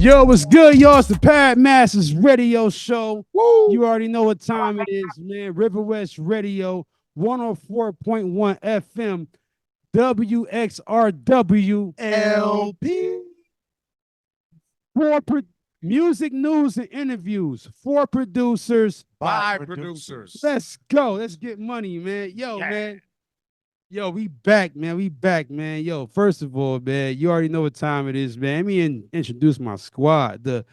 Yo, what's good, y'all? It's the Pad Masters Radio Show. Woo! You already know what time it is, man. Riverwest Radio, 104.1 FM, WXRW-LP. Music, news, and interviews. For producers. By producers. Let's go. Let's get money, man. Yo, man. Yo, we back, man. We back, man. Yo, first of all, man, you already know what time it is, man. Let me introduce my squad. The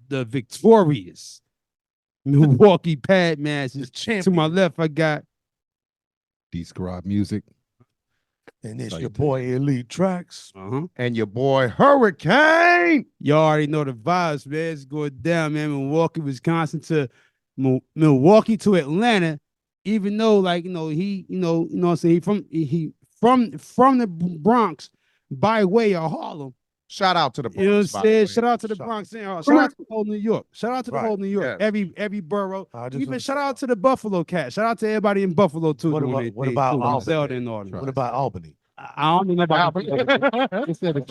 victorious Milwaukee Pad Masters. To my left, I got D-Squad Music. And it's your boy Elite Tracks. And your boy Hurricane. Y'all already know the vibes, man. It's going down, man. Milwaukee, Wisconsin to Milwaukee to Atlanta. Even though, like, he what I'm saying, he from the Bronx by way of Harlem. Shout out to the Bronx. You know what I'm saying? Shout out to the Bronx. Shout out to the whole New York. Shout out to the whole New York. Yeah. Every borough. Even shout out to the Buffalo cat. Shout out to everybody in Buffalo too. What about Albany? What about Albany? I don't know about Albany.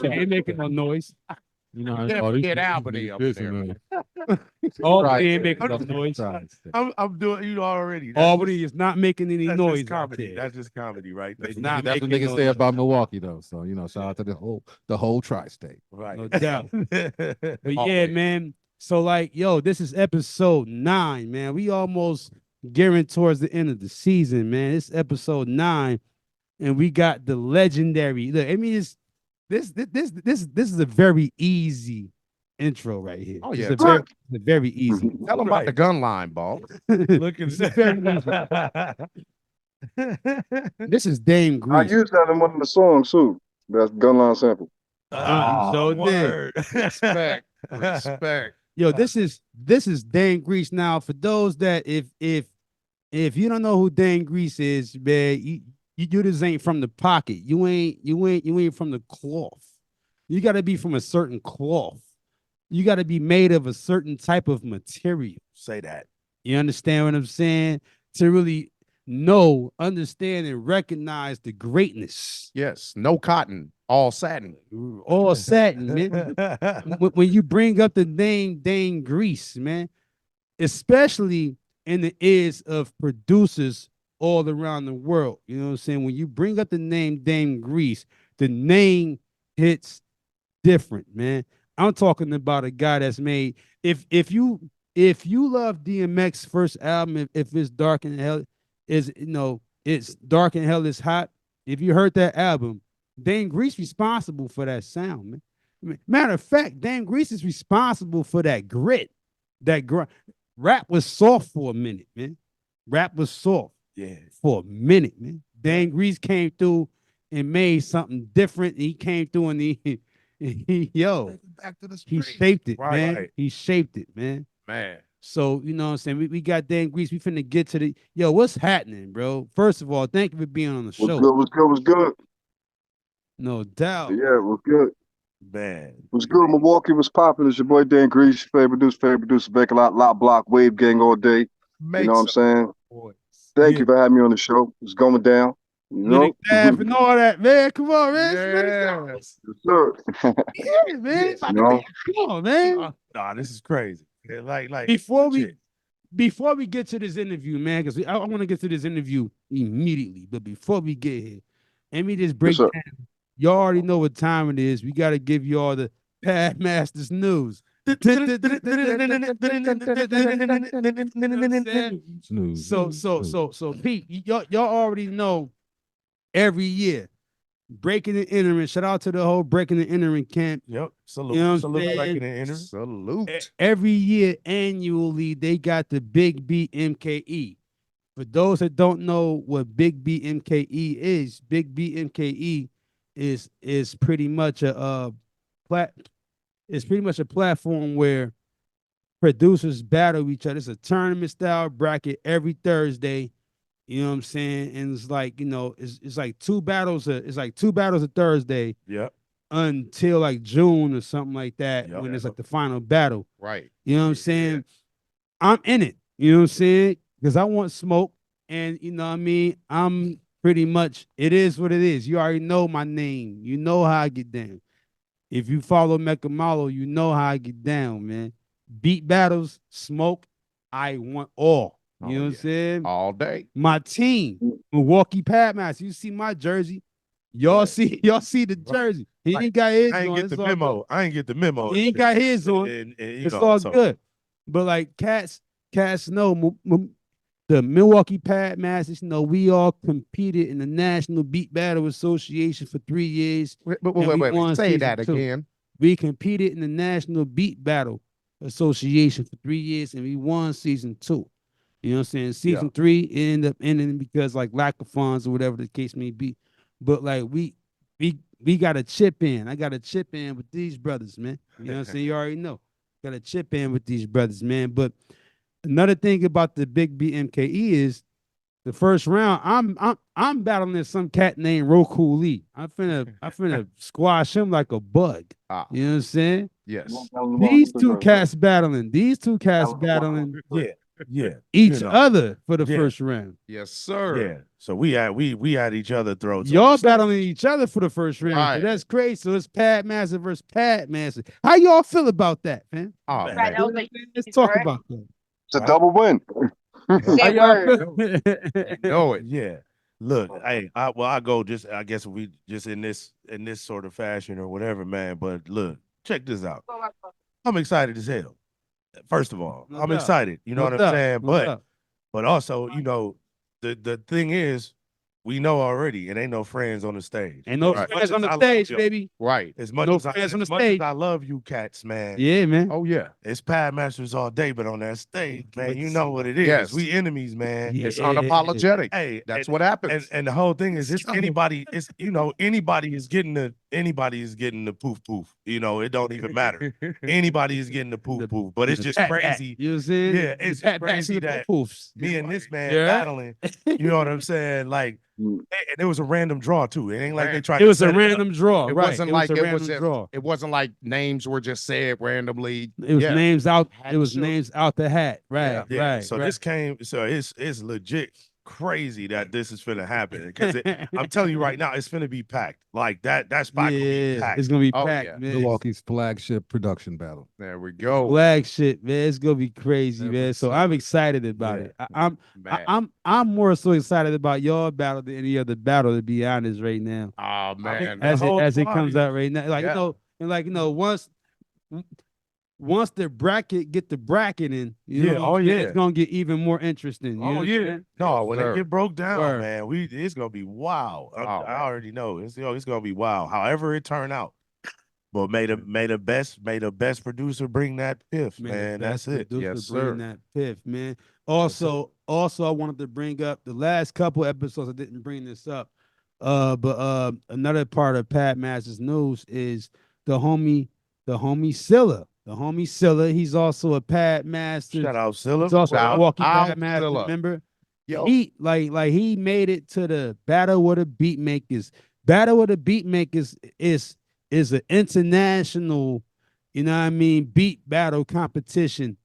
Ain't making no noise. You know, Never get Albany up there. Albany ain't making no noise. I'm doing you already. Albany is not making any noise. Just comedy. That's just comedy, right? It's That's not what niggas say about Milwaukee, though. So shout out to the whole tri-state. Right. No doubt. But yeah, man. So like, yo, this is episode 9, man. We almost gearing towards the end of the season, man. It's episode 9, and we got the legendary. Look, I mean, this is a very easy intro right here. Oh yeah, it's a very easy. Tell them about the gun line, ball. Look and This is Dame I Grease. used that in one of the songs too. That's Gunline sample. Respect. Yo, this is Dame Grease. Now, for those that if you don't know who Dame Grease is, man, you just ain't from the pocket. You ain't from the cloth. You got to be from a certain cloth. You got to be made of a certain type of material. Say that. You understand what I'm saying? To really know, understand, and recognize the greatness. Yes, no cotton, all satin. All satin, man. When you bring up the name Dame Grease, man, especially in the ears of producers all around the world. You know what I'm saying? When you bring up the name Dame Grease, the name hits different, man. I'm talking about a guy that's made. If you love DMX's first album, if it's Dark and Hell it's Dark and Hell is Hot. If you heard that album, Dame Grease responsible for that sound, man. Matter of fact, Dame Grease is responsible for that grit, that grind. Rap was soft for a minute, man. Rap was soft. Yeah, for a minute, man. Dame Grease came through and made something different. He came through and he Back to the he street. shaped it, Right, man. right. He shaped it, man. man. So, you know what I'm saying? We got Dame Grease. We finna get to the what's happening, bro? First of all, thank you for being on the show. What's good? No doubt. Yeah, what's good? Man. What's good? Milwaukee was popping. It's your boy Dan Grease, favorite producer, back a lot block, wave gang all day. You know what I'm saying? Thank you for having me on the show. It's going down. You know? And all that, man. Come on, man. Yes, sir. Yeah, man. You know? Come on, man. Nah, this is crazy. Like Before we get to this interview, man, because I want to get to this interview immediately. But before we get here, let me just break Yes, down. Y'all already know what time it is. We got to give y'all the Pad Masters news. So Pete, y'all already know every year breaking and entering. Shout out to the whole breaking and entering camp. Yep. Salute. You know what I'm Salute saying? breaking and entering. Salute. Every year, annually, they got the Big B MKE. For those that don't know what Big B MKE is, Big B MKE is pretty much a platform where producers battle each other. It's a tournament style bracket every Thursday. You know what I'm saying? And it's like, it's like two battles a Thursday. Yep. Until like June or something like that, Yep. when it's like the final battle. Right. You know what I'm saying? I'm in it. You know what I'm saying? Because I want smoke. And you know what I mean? I'm pretty much, it is what it is. You already know my name. You know how I get down. If you follow Mekamalo, you know how I get down, man. Beat battles, smoke, I want all. You know what I'm saying? All day. My team, Milwaukee Padmasters. You see my jersey. Y'all see the jersey. He ain't got his on. I ain't get the memo. I ain't get the memo. He ain't got his on. And It's all good. But like cats know the Milwaukee Padmasters, we all competed in the National Beat Battle Association for 3 years. Wait. Say that again. We competed in the National Beat Battle Association for 3 years, and we won season 2. You know what I'm saying? Season 3 ended up ending because like lack of funds or whatever the case may be. But like we got a chip in. I got a chip in with these brothers, man. You know what I'm saying? You already know. Got a chip in with these brothers, man. But another thing about the Big BMKE is the first round. I'm battling some cat named Roku Lee. I finna squash him like a bug. You know what I'm saying? Yes. These two cats battling. Yeah. Each other for the first round. Yes, sir. Yeah. So we had each other throats. Y'all battling each other for the first round. Right. So that's crazy. So it's Padmaster versus Padmaster. How y'all feel about that, man? Oh, Right, man. that was like, Let's talk right? about that. It's a double win. How Say y'all word. feel? Know it. Yeah. Look, I go just, I guess we just in this sort of fashion or whatever, man. But look, check this out. I'm excited as hell. First of all, No I'm doubt. excited. You know No what I'm doubt. saying? No doubt. But also, the thing is, we know already it ain't no friends on the stage. Ain't no Right. friends on the I love stage, you. baby. Right. As much No as friends on the as much stage. as I love you cats, man. Yeah, man. Oh, yeah. It's Padmasters all day, but on that stage, man, you know what it is. Yes. We enemies, man. Yeah. It's unapologetic. Hey, That's what happens. And the whole thing is, anybody is getting the poof poof. It don't even matter. Anybody is getting the poof poof, but it's just crazy. You know what I'm saying? Yeah, it's crazy that poofs. me and this man Yeah. battling. You know what I'm saying? Like, and it was a random draw too. It ain't like they tried. It was to a set random draw. It Right. wasn't It like was a it was random draw. It wasn't like names were just said randomly. It was names out. Had It was to. names out the hat. Right. Yeah. Right. So right. this came. So it's legit crazy that this is finna happen because I'm telling you right now, it's finna be packed. Like that spot gonna be packed. It's gonna be Oh, packed, yeah. man. Milwaukee's flagship production battle. There we go. Flag shit, man. It's gonna be crazy, Every man. So Sunday. I'm excited about Yeah. it. Man. I'm more so excited about your battle than any other battle, to be honest, right now. Oh, man. As whole it squad comes is- out right now, like once the bracket get the bracket in, it's gonna get even more interesting. You know what I'm saying? No, when Sir. it get broke down, Word. man, it's gonna be wild. Oh, I already know it's gonna be wild. However it turn out, but may the best producer bring that fifth, man. That's it. Yes, Bringing sir. that fifth, man. Also, I wanted to bring up the last couple episodes. I didn't bring this up. But another part of Pat Masters news is the homie Silla. The homie Silla. He's also a Pat Masters. Shout out, Silla. He's also a Shout Milwaukee out Pat Master Silla. member. Yo. He he made it to the Battle of the Beatmakers. Battle of the Beatmakers is an international, beat battle competition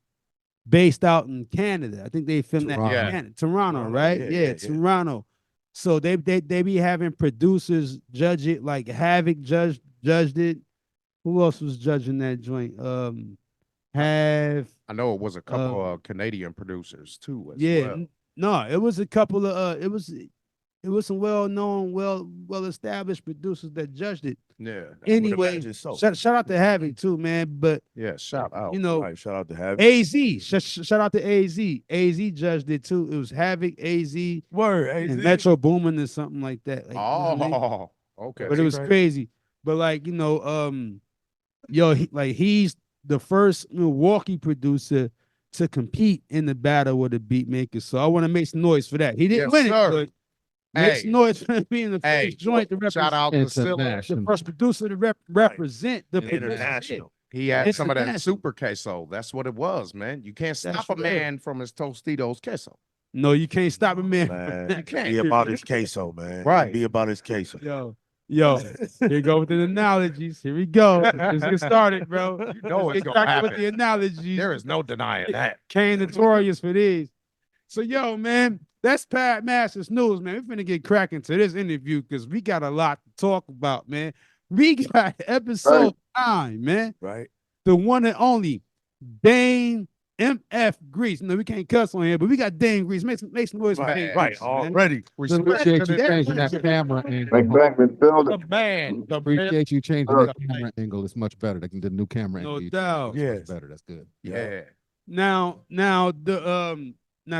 based out in Canada. I think they filmed that in Toronto. Canada. Toronto, right? Yeah, Yeah, Toronto. So they be having producers judge it, like Havoc judged it. Who else was judging that joint? I know it was a couple of Canadian producers too. As well. No, it was a couple of it was some well-known, well-established producers that judged it. Yeah. Anyway, imagine so. shout out to Havoc too, man. But Yeah. Shout out. All right, shout out to Havoc. AZ, shout out to AZ. AZ judged it too. It was Havoc, AZ, Word, and Metro Boomin or something like that. Like, you know what I mean? Oh, okay. But it was crazy. But he's the first Milwaukee producer to compete in the Battle with the Beatmakers. So I want to make some noise for that. He didn't Yes, win sir. it, but make Hey. some noise for being the Hey, first joint to represent. shout out to Silla. The International. first producer to represent the International. He had some of that International. super queso. That's what it was, man. You can't That's stop a real. man from his Tostitos queso. No, you can't stop a man. Man, can't. be about his queso, man. Right. Be about his queso. Yo, here go with the analogies. Here we go. Let's get started, bro. You know it's Get gonna cracking with happen. the analogies. There is no denying that. Kane notorious for these. So, yo, man, that's Pat Masters news, man. We're finna get cracking to this interview because we got a lot to talk about, man. We got episode 9, man. Right. The one and only Dane MF Grease. No, we can't cuss on here, but we got Dane Grease. Make some noise for Dane Right. Grease, man. Already. Appreciate you changing that camera angle. Make back in the building. The man. The Appreciate you changing that camera angle. It's much better. The new camera No angle. doubt. It's Yes. much better. That's good. Yeah. Now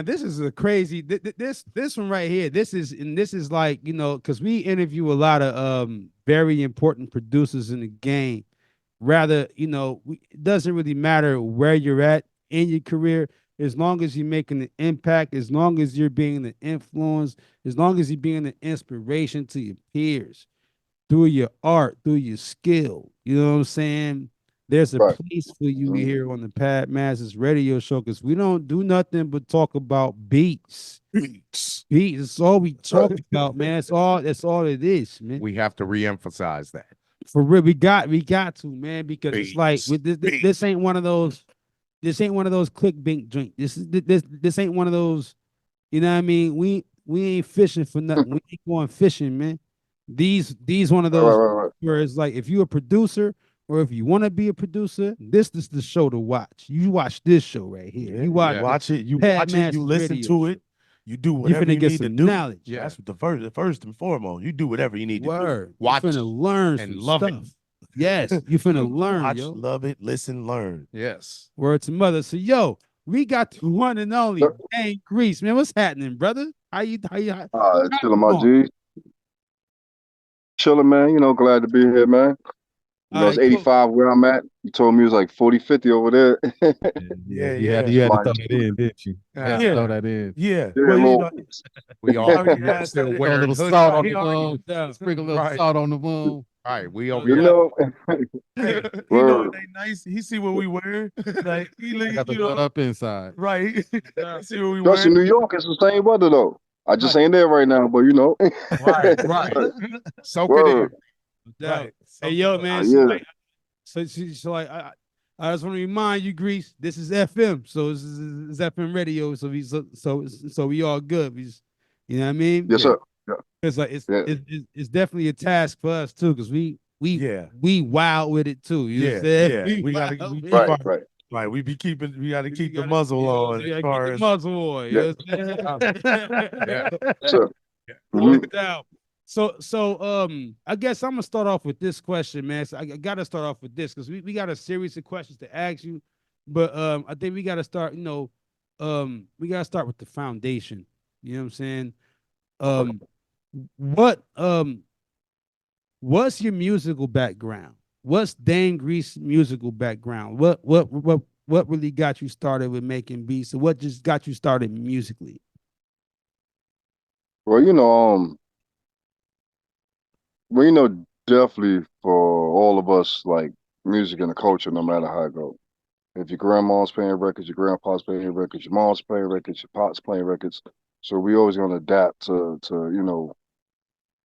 this is a crazy this one right here. This is like, you know, because we interview a lot of very important producers in the game. Rather, you know, it doesn't really matter where you're at in your career, as long as you're making an impact, as long as you're being an influence, as long as you're being an inspiration to your peers through your art, through your skill. You know what I'm saying? There's a place for you here on the Pat Masters radio show, because we don't do nothing but talk about beats. Beats. That's all we talk about, man. That's all it is, man. We have to reemphasize that. For real, we got to, man, because it's like this ain't one of those clickbait drink. This ain't one of those, you know what I mean? We ain't fishing for nothing. We ain't going fishing, man. These one of those where it's like, if you're a producer or if you want to be a producer, this is the show to watch. You watch this show right here. Yeah, you watch it. You Pat watch it. You Masters listen radio to it. You do whatever finna you get need to some do. knowledge. Yeah. That's what the first and foremost. You do whatever you need to Word. Watch You finna learn and some love it. stuff. Yes, you finna do. learn, Watch, yo. love it, listen, learn. Yes. Word to mother. So, yo, we got the one and only Dane Grease, man. What's happening, brother? How you Chilling, my G. Chilling, man. You know, glad to be here, man. You know, it's 85 where I'm at. You told me it was like 40, 50 over there. Yeah. You had to throw that in, didn't you? Throw that in. Yeah. Yeah, Well, you know, We all still Wear a little salt on the bone. Sprinkle a little salt on the bone. All right, we over you here. know, he know they nice. He see what we wear. Like he Got the blood up inside. right. He see what we just in wear. New York, it's the same weather though. I just ain't there right now, but you know. Right. Soak it in. Word. Right. Hey, yo, man. Yeah. So like, I just want to remind you, Grease, this is FM. So it's FM radio. So we all good. You know what I mean? Yes, sir. It's like it's definitely a task for us too, because we wild with it too. You know what I'm saying? We gotta right. We gotta keep the muzzle on. Keep As far the as muzzle on. You know what I'm saying? Sure. No doubt. So I guess I'm gonna start off with this question, man. So I gotta start off with this because we got a series of questions to ask you, but I think we gotta start. You know, we gotta start with the foundation. You know what I'm saying? What's your musical background? What's Dane Grease musical background? What really got you started with making beats? So what just got you started musically? Well, definitely for all of us, like music and the culture, no matter how it goes. If your grandma's playing records, your grandpa's playing records, your mom's playing records, your pop's playing records. So we always gonna adapt to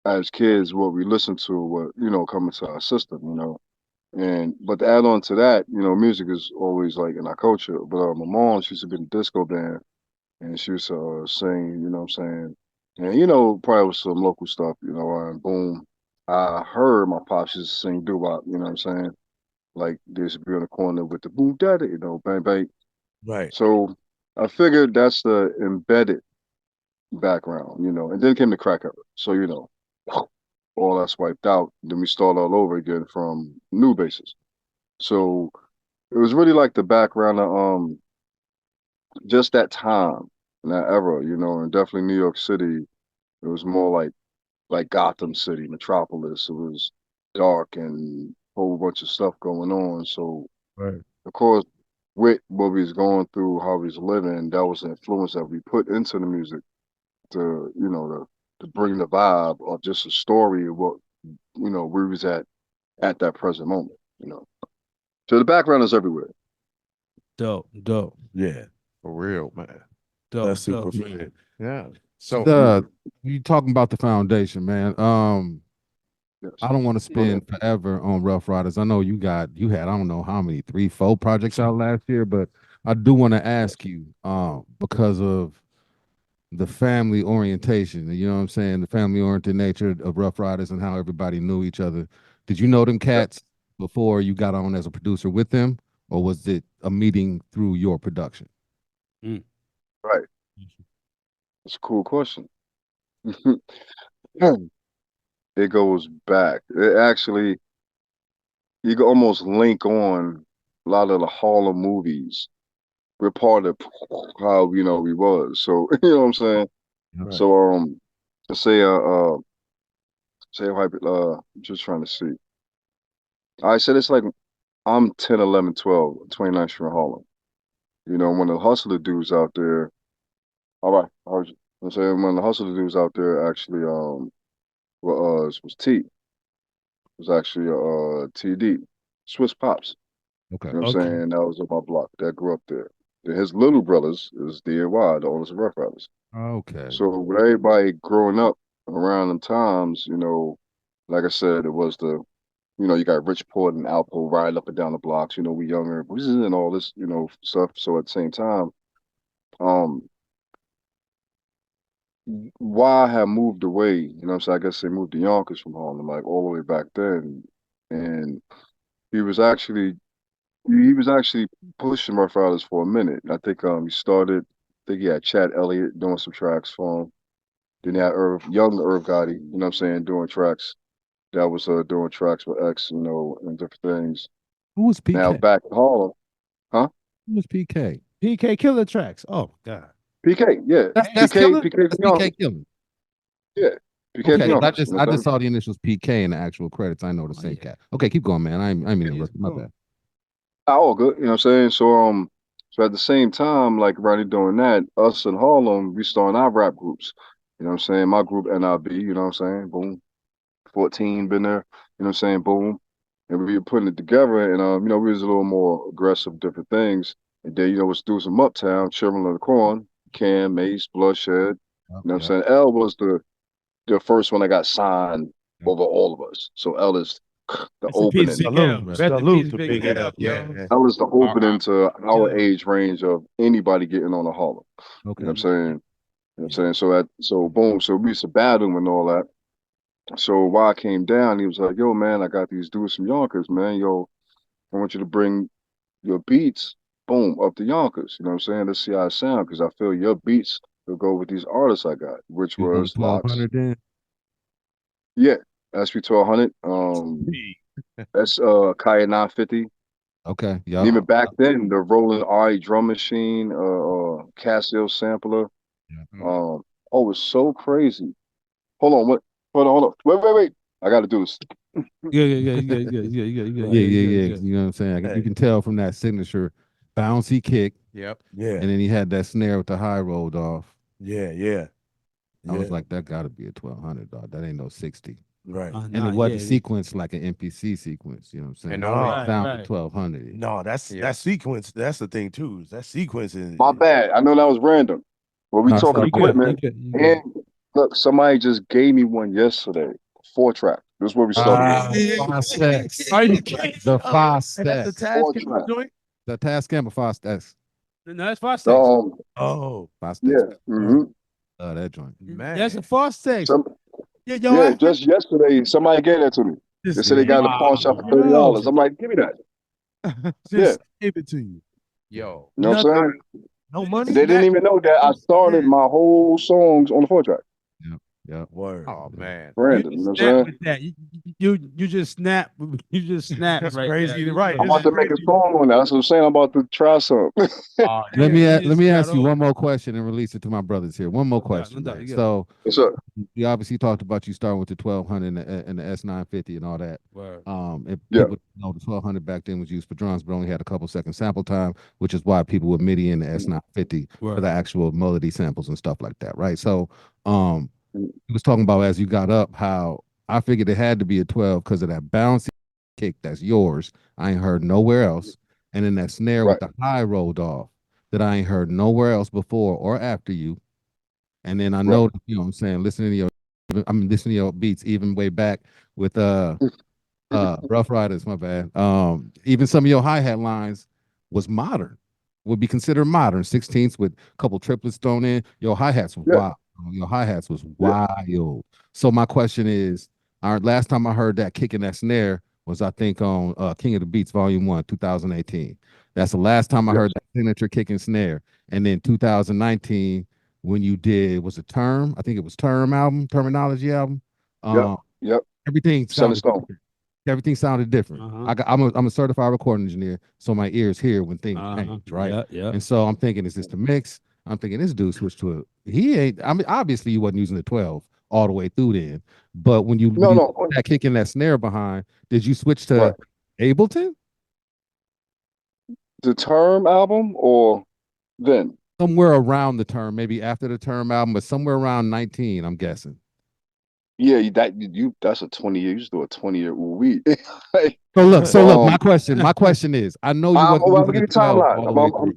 as kids what we listen to, what coming to our system, but to add on to that, music is always like in our culture. But my mom, she used to be in a disco band, and she used to sing, you know what I'm saying, and probably with some local stuff, and boom, I heard my pops used to sing doo-wop, you know what I'm saying, like they used to be on the corner with the boom daddy, bang bang. right. So I figured that's the embedded background, and then came the crack era. So all that's wiped out. Then we start all over again from new bases. So it was really like the background of just that time and that era, and definitely New York City. It was more like Gotham City, Metropolis. It was dark and a whole bunch of stuff going on. So of course, with what we was going through, how we was living, that was the influence that we put into the music to bring the vibe of just a story of what where we was at that present moment. So the background is everywhere. Dope. Yeah. For real, man. Dope. That's super dope. fun. Yeah. So You talking about the foundation, man. Yes. I don't want to spend forever on Rough Riders. I know you had I don't know how many 3, 4 projects out last year, but I do want to ask you, because of the family orientation, you know what I'm saying, the family oriented nature of Rough Riders and how everybody knew each other. Did you know them cats before you got on as a producer with them, or was it a meeting through your production? Right. That's a cool question. It goes back. It actually, you can almost link on a lot of the Harlem movies. We're part of how we was. So you know what I'm saying. Right. So let's say just trying to see. I said it's like I'm 10, 11, 12, 29th Street in Harlem. One of the hustler dudes out there. All right, I'm saying one of the hustler dudes out there actually was T. It was actually TD, Swiss Pops. Okay. You know what I'm saying? That was on my block. That grew up there. Then his little brothers is DNY, the oldest of Rough Riders. Okay. So with everybody growing up around them times, like I said, it was you got Richport and Alpo riding up and down the blocks. We younger, and all this, stuff. So at the same time, why I had moved away, what I'm saying? I guess they moved to Yonkers from Harlem, like all the way back then. And he was actually pushing Rough Riders for a minute. I think he started. I think he had Chad Elliott doing some tracks for him. Then he had young Irv Gotti, doing tracks. That was doing tracks with X, and different things. Who was PK? Now back in Harlem, huh? Who was PK? PK Killer Tracks. Oh God. PK, yeah. That's PK, Killer? PK That's from Yonkers. PK Killer. Yeah. PK Okay, from I Yonkers. just saw the initials PK in the actual credits. I know the same cat. Okay, keep going, man. I mean, my bad. All good, you know what I'm saying? So at the same time, like Ronnie doing that, us in Harlem, we starting our rap groups. You know what I'm saying? My group NIB, you know what I'm saying? Boom. 14 been there, you know what I'm saying? Boom. And we were putting it together, and we was a little more aggressive, different things. And then, let's do some Uptown, Children of the Corn, Cam, Mace, Bloodshed. You know what I'm saying? L was the first one that got signed over all of us. So L is the opening. Salute to Big L. Yeah. L is the opening to our age range of anybody getting on a Harlem. Okay. You know what I'm saying? You know what I'm saying? So boom. So we used to battle and all that. So while I came down, he was like, yo, man, I got these dudes from Yonkers, man. Yo, I want you to bring your beats, boom, up to Yonkers. You know what I'm saying? Let's see how it sound, because I feel your beats will go with these artists I got, which was Locks. 1200 then? Yeah, SP1200. That's Kaya 950. Okay. Yeah. And even back then, the Roland RE drum machine, Casio sampler. Yeah. It was so crazy. Hold on. Wait. I got to do this. Yeah. You know what I'm saying? You can tell from that signature bouncy kick. Yep. Yeah. And then he had that snare with the high rolled off. Yeah. I was like, that gotta be a 1200, dog. That ain't no 60. Right. And it wasn't sequenced like an MPC sequence, you know what I'm saying? And sound for 1200. No, that sequence, that's the thing too. That sequence is my bad. I know that was random. But we talking equipment. And look, somebody just gave me one yesterday. 4-track. This is where we started. The 5 stacks. The Tascam joint? The Tascam or 5 stacks? No, that's 5 stacks. 5 stacks. Yeah. Mm-hmm. That joint. Man. That's a 5 stacks. Just yesterday, somebody gave that to me. They said they got in the pawn shop for $30. I'm like, give me that. Just give it to you. Yo. You know what I'm saying? No money. They didn't even know that I started my whole songs on the 4-track. Yeah. Word. Oh man. Brandon, you know what I'm saying? That. You just snap. You just snap. That's right crazy. there. Right. I'm about to make a song on that. That's what I'm saying. I'm about to try something. Let me ask you one more question and release it to my brothers here. One more question. Man. So yes, sir. we obviously talked about you starting with the 1200 and the S950 and all that. People know the 1200 back then was used for drums, but only had a couple seconds sample time, which is why people would MIDI in the S950 for the actual melody samples and stuff like that, right? So he was talking about as you got up how I figured it had to be a 12 because of that bouncy kick that's yours. I ain't heard nowhere else. And then that snare with the high rolled off that I ain't heard nowhere else before or after you. And then I know, you know what I'm saying, listening to your beats even way back with Rough Riders, my bad. Even some of your hi-hat lines was modern, would be considered modern. 16ths with a couple triplets thrown in. Your hi-hats was wild. Your hi-hats was wild. So my question is, Our last time I heard that kick and that snare was, I think, on King of the Beats Volume 1, 2018. That's the last time I heard that signature kick and snare. And then 2019, when you did, was it Term? I think it was Terminology album. Yep. Everything sounded Stone. Everything sounded different. I'm a certified recording engineer, so my ears hear when things change, right? Yeah. And so I'm thinking, is this the mix? I'm thinking this dude switched to it. He ain't. I mean, obviously he wasn't using the 12 all the way through then. But when you that kick and that snare behind, did you switch to Ableton? The Term album or then? Somewhere around the Term, maybe after the Term album, but somewhere around 19, I'm guessing. Yeah, that's a 20-year. You just do a 20-year week. So look, my question is, I know you wasn't give you using the 12 all the way timeline. through.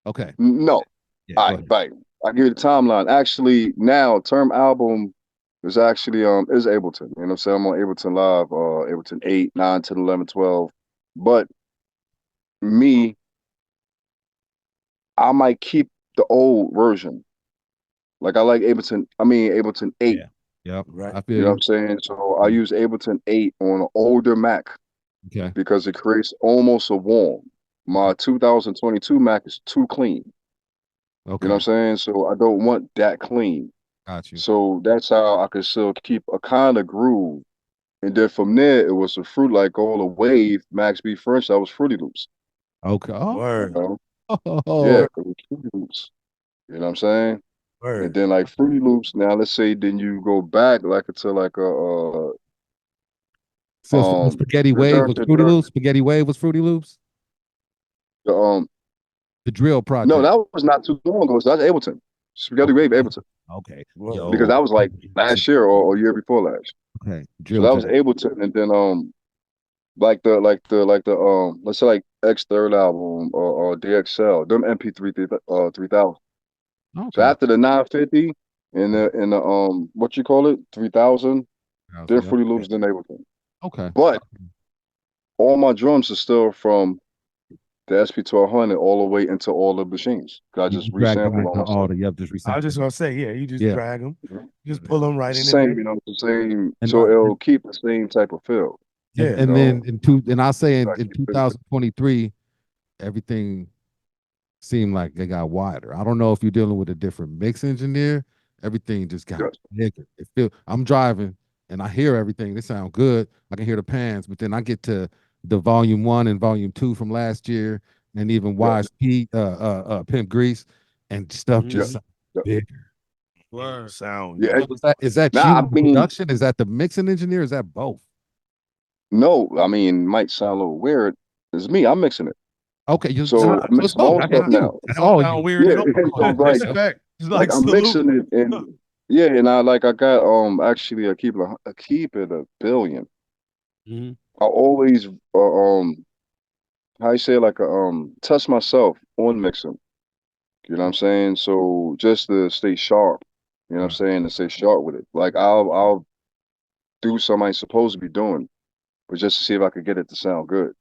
Okay. No. Yeah, right. I'll give you the timeline. Actually, now Term album is actually is Ableton. You know what I'm saying? I'm on Ableton Live, Ableton 8, 9, 10, 11, 12. But me, I might keep the old version. Like I like Ableton 8. Yeah. Yep. Right. I feel You know what I'm saying? So I use Ableton 8 on an older Mac. Okay. Because it creates almost a warm. My 2022 Mac is too clean. Okay. You know what I'm saying? So I don't want that clean. Got you. So that's how I could still keep a kind of groove. And then from there, it was a fruit like all the wave, Max B French, that was Fruity Loops. Okay. Word. You know? Oh. Yeah, it was Fruity Loops. You know what I'm saying? Word. And then like Fruity Loops, now let's say then you go back like into like a Spaghetti Wave was Fruity Loops. Spaghetti Wave was Fruity Loops. The Drill project. No, that was not too long ago. So that's Ableton. Spaghetti Wave Ableton. Okay. Because that was like last year or year before last. Okay. So that was Ableton, and then like the let's say like X Third album or DXL, them MP3 3000. Okay. So after the 950 and the what you call it 3000, then Fruity Loops, then Ableton. Okay. But all my drums are still from the SP1200 all the way into all the machines. I just resample all the just resample. I was just gonna say, you just drag them, just pull them right in. Same, you know, the same. So it'll keep the same type of feel. Yeah, and then I say in 2023, everything seemed like they got wider. I don't know if you're dealing with a different mix engineer. Everything just got bigger. I'm driving and I hear everything. They sound good. I can hear the pans, but then I get to the volume 1 and volume 2 from last year, and even YSP, Pimp Grease, and stuff just sounds bigger. Word. Sound. Yeah. Is that you production? Is that the mixing engineer? Is that both? No, I mean, it might sound a little weird. It's me. I'm mixing it. Okay, so I'm mixing all stuff now. That's all weird. Yeah, like I'm mixing it, and I got actually I keep it a billion. Mm-hmm. I always how you say like test myself on mixing. You know what I'm saying? So just to stay sharp, you know what I'm saying, to stay sharp with it. Like I'll do something I'm supposed to be doing, but just to see if I could get it to sound good.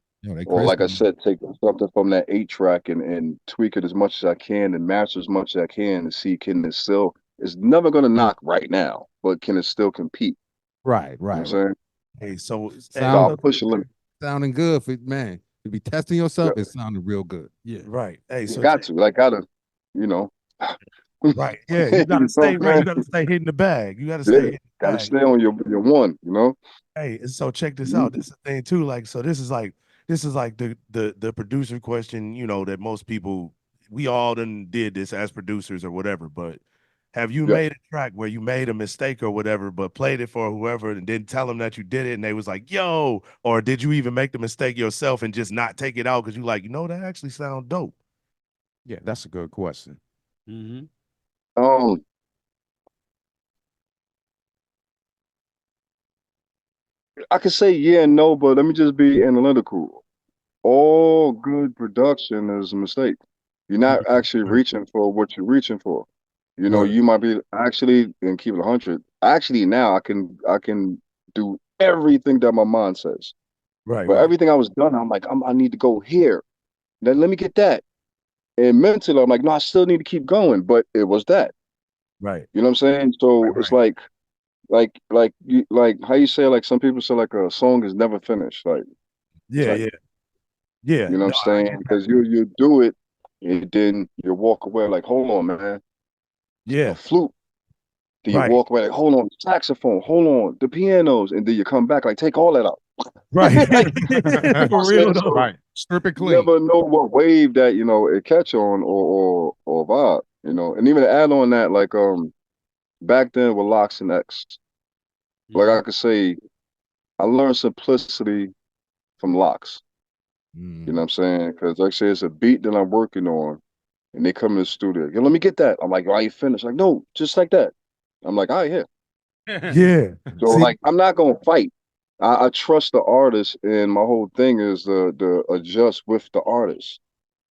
Or like I said, take something from that 8-track and tweak it as much as I can and master as much as I can to see can it still, it's never gonna knock right now, but can it still compete? Right. You know what I'm saying? Hey, so I'll push a limit. Sounding good for man. To be testing yourself, it's sounding real good. Yeah. Right. Hey, so you gotta, you know. Right. Yeah. You gotta stay right. You gotta stay hitting the bag. You gotta stay gotta stay on your one, you know. Hey, so check this out. This is the thing too. Like, so this is like the producer question, you know, that most people, we all done did this as producers or whatever, but have you made a track where you made a mistake or whatever, but played it for whoever and didn't tell them that you did it and they was like, yo, or did you even make the mistake yourself and just not take it out because you like, you know, that actually sounds dope? Yeah, that's a good question. Mm-hmm. I could say yeah and no, but let me just be analytical. All good production is a mistake. You're not actually reaching for what you're reaching for. You know, you might be actually, and keep it 100. Actually, now I can do everything that my mind says. Right. But everything I was done, I'm like, I need to go here. Then let me get that. And mentally, I'm like, no, I still need to keep going. But it was that. Right. You know what I'm saying? So it's like like how you say, like some people say like a song is never finished. Like, Yeah, like yeah. you know what I'm saying? Because you do it, and then you walk away like, hold on, man, a Yeah, flute. Then you right, walk away like, hold on, saxophone, hold on, the pianos, and then you come back like, take all that out. right. For real Saying? though. So Right. Strip it you clean. never know what wave that it catch on or vibe. And even to add on that, like back then with Locks and X, like I could say, I learned simplicity from Locks. You know what I'm saying? Because like I say, it's a beat that I'm working on, and they come in the studio. Yo, let me get that. I'm like, why you finished? Like, no, just like that. I'm like, all right, here. Yeah. So See, like, I'm not gonna fight. I trust the artist, and my whole thing is the adjust with the artist.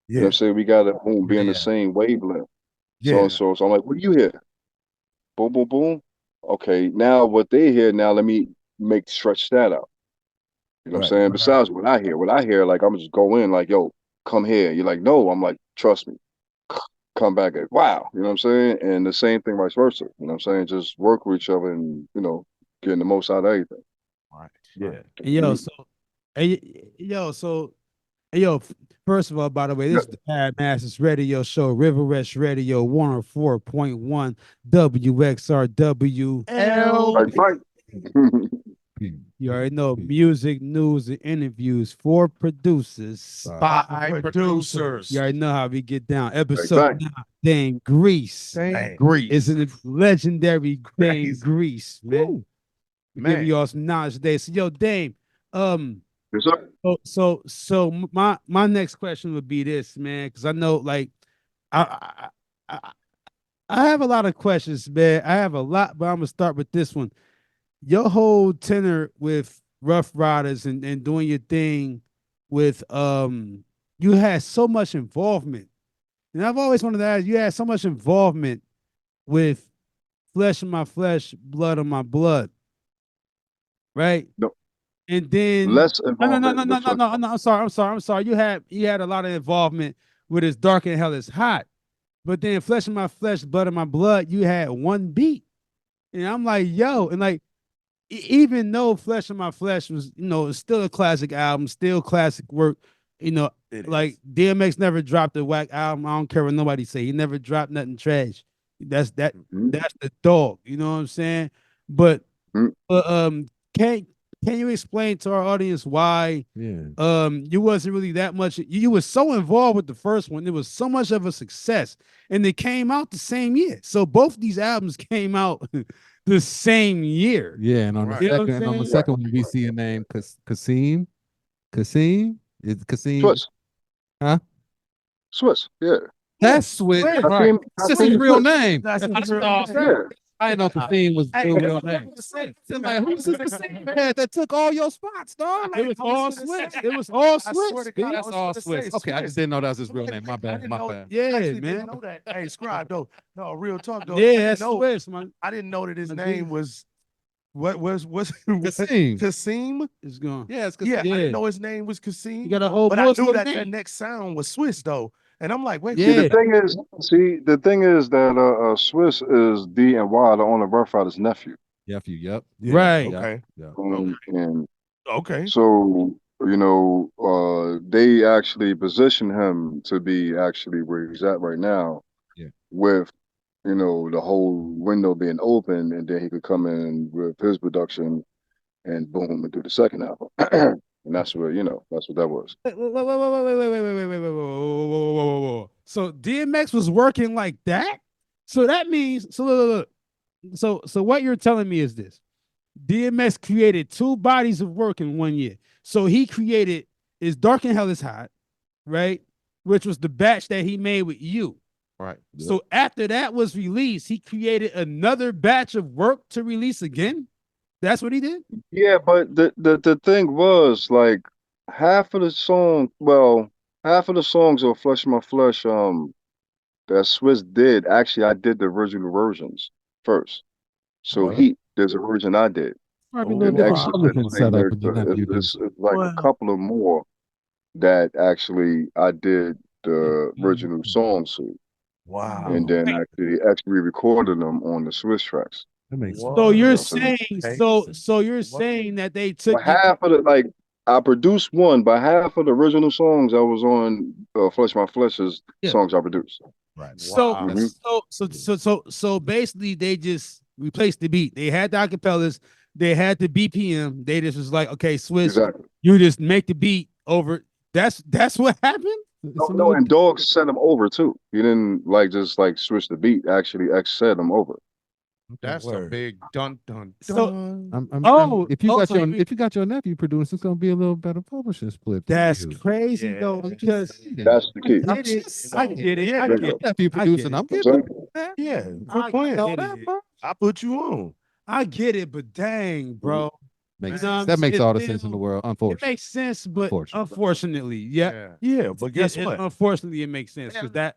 You know what I'm yeah, saying? We gotta be in the Yeah. same wavelength. So yeah, and so. So I'm like, what do you hear? Boom, boom, boom. Okay, now what they hear, now let me stretch that out. You know what I'm right. saying? Besides what I hear, like I'm just go in like, yo, come here. You're like, no, I'm like, trust me. Come back at wow. You know what I'm saying? And the same thing vice versa. You know what I'm saying? Just work with each other and, getting the most out of everything. Right. Yeah. And yo, Mhm. so, hey, yo, first of all, by the way, Yeah, this is the Pad Masters Radio Show, Riverwest Radio 104.1 WXRW. L. like right. You already know music, news, and interviews for producers. By producers. You already know how we get down. Episode Exactly. 9, Dame Grease. Dang. Grease. It's a legendary Dame Crazy. Grease, man. Woo. We're Man. giving you all some knowledge today. So, yo, Dame, Yes, sir. my next question would be this, man, because I know, like, I, I I I have a lot of questions, man. I have a lot, but I'm gonna start with this one. Your whole tenor with Rough Riders and doing your thing with you had so much involvement. And I've always wanted to ask, you had so much involvement with Flesh of My Flesh, Blood of My Blood, right? No, And then less no, involvement with Flex. I'm sorry. You had a lot of involvement with his Dark and Hell is Hot. But then Flesh of My Flesh, Blood of My Blood, you had one beat. And I'm like, yo, and like even though Flesh of My Flesh was, it's still a classic album, still classic work, like is. DMX never dropped a whack album. I don't care what nobody say. He never dropped nothing trash. That's that Mhm. that's the dog, you know what I'm saying? But Mhm. can can you explain to our audience why you wasn't really that much, you was so involved with the first one, it was so much of a success, and they came out the same year. So both these albums came out the same year. Yeah, and on Right. the You know what I'm second, and on the saying? second one, we see a name, Kasim. Kasim is Kasim, Swiss. huh? Swiss. Yeah. That's Switch, Swiss. right? Kasim, That's just his Kasim real Swiss. name. That's That's his real awesome. name. Yeah. I didn't know Kasim was his Hey, real name. I'm like, who's this Kasim man that took all your spots, dog? It was all Swiss. It was all I swear Swiss. to God, That's all Swiss. Okay, I just didn't know that was his real name. My I bad. didn't My know. bad. Yeah, Actually man. didn't know that. Hey, Scribe though. No, real talk though. Yeah, I that's didn't know. Swiss, man. I didn't know that his Okay. name was what Kasim. Kasim. It's gone. Yeah, it's Yeah, Kasim. I Yeah. didn't know his name was You Kasim, got a whole but I knew Muslim that name. next sound was Swiss though, and I'm like, wait, See, Yeah. the thing is that Swiss is D and Y, the owner of Rough Riders' nephew. Nephew, yep. yeah, Right. okay, Yeah. And okay, so, they actually position him to be actually where he's at right now Yeah. with, the whole window being open, and then he could come in with his production and boom and do the second album. And that's where, that's what that was. Wait. So DMX was working like that? So that means look. So what you're telling me is this. DMX created two bodies of work in 1 year. So he created is Dark and Hell is Hot, right? Which was the batch that he made with you. right. So after that was released, he created another batch of work to release again. That's what he did. Yeah, but the thing was like half of the song, well, half of the songs of Flesh of My Flesh, that Swiss did, actually I did the original versions first. So What? there's a version I did. Probably a Oh, little And different actually, publishing setup there's with your nephew. it's like a couple of more that actually I did the original songs to, Wow. and then actually recorded them on the Swiss tracks. That makes sense. So you're Yeah, saying, so you're saying that they took but half of the I produced one, but half of the original songs I was on Flesh My Flesh's songs I produced. Right. So, Mhm. so basically, they just replaced the beat. They had the acapellas, they had the BPM. They just was like, okay, Swiss, Exactly. you just make the beat over. That's what happened. No, and Dog sent them over too. He didn't just switch the beat. Actually, X sent them over. That's a Word. big dun dun So- dun. If you got so your if you got your nephew producing, it's gonna be a little better publishing split. for that's you. crazy Yeah. though, because That's the key. I get it. I get it. Yeah. I If get your it. nephew producing, I'm I'm getting saying? that. Yeah. I Quit playing. get that, it. bro. I put you on. I get it, but dang, bro. Makes You know what I'm that makes saying? all the sense in the world. It Unfortunately, makes sense, but Unfortunately. unfortunately, yeah. Yeah, but guess what? Unfortunately, it makes sense because that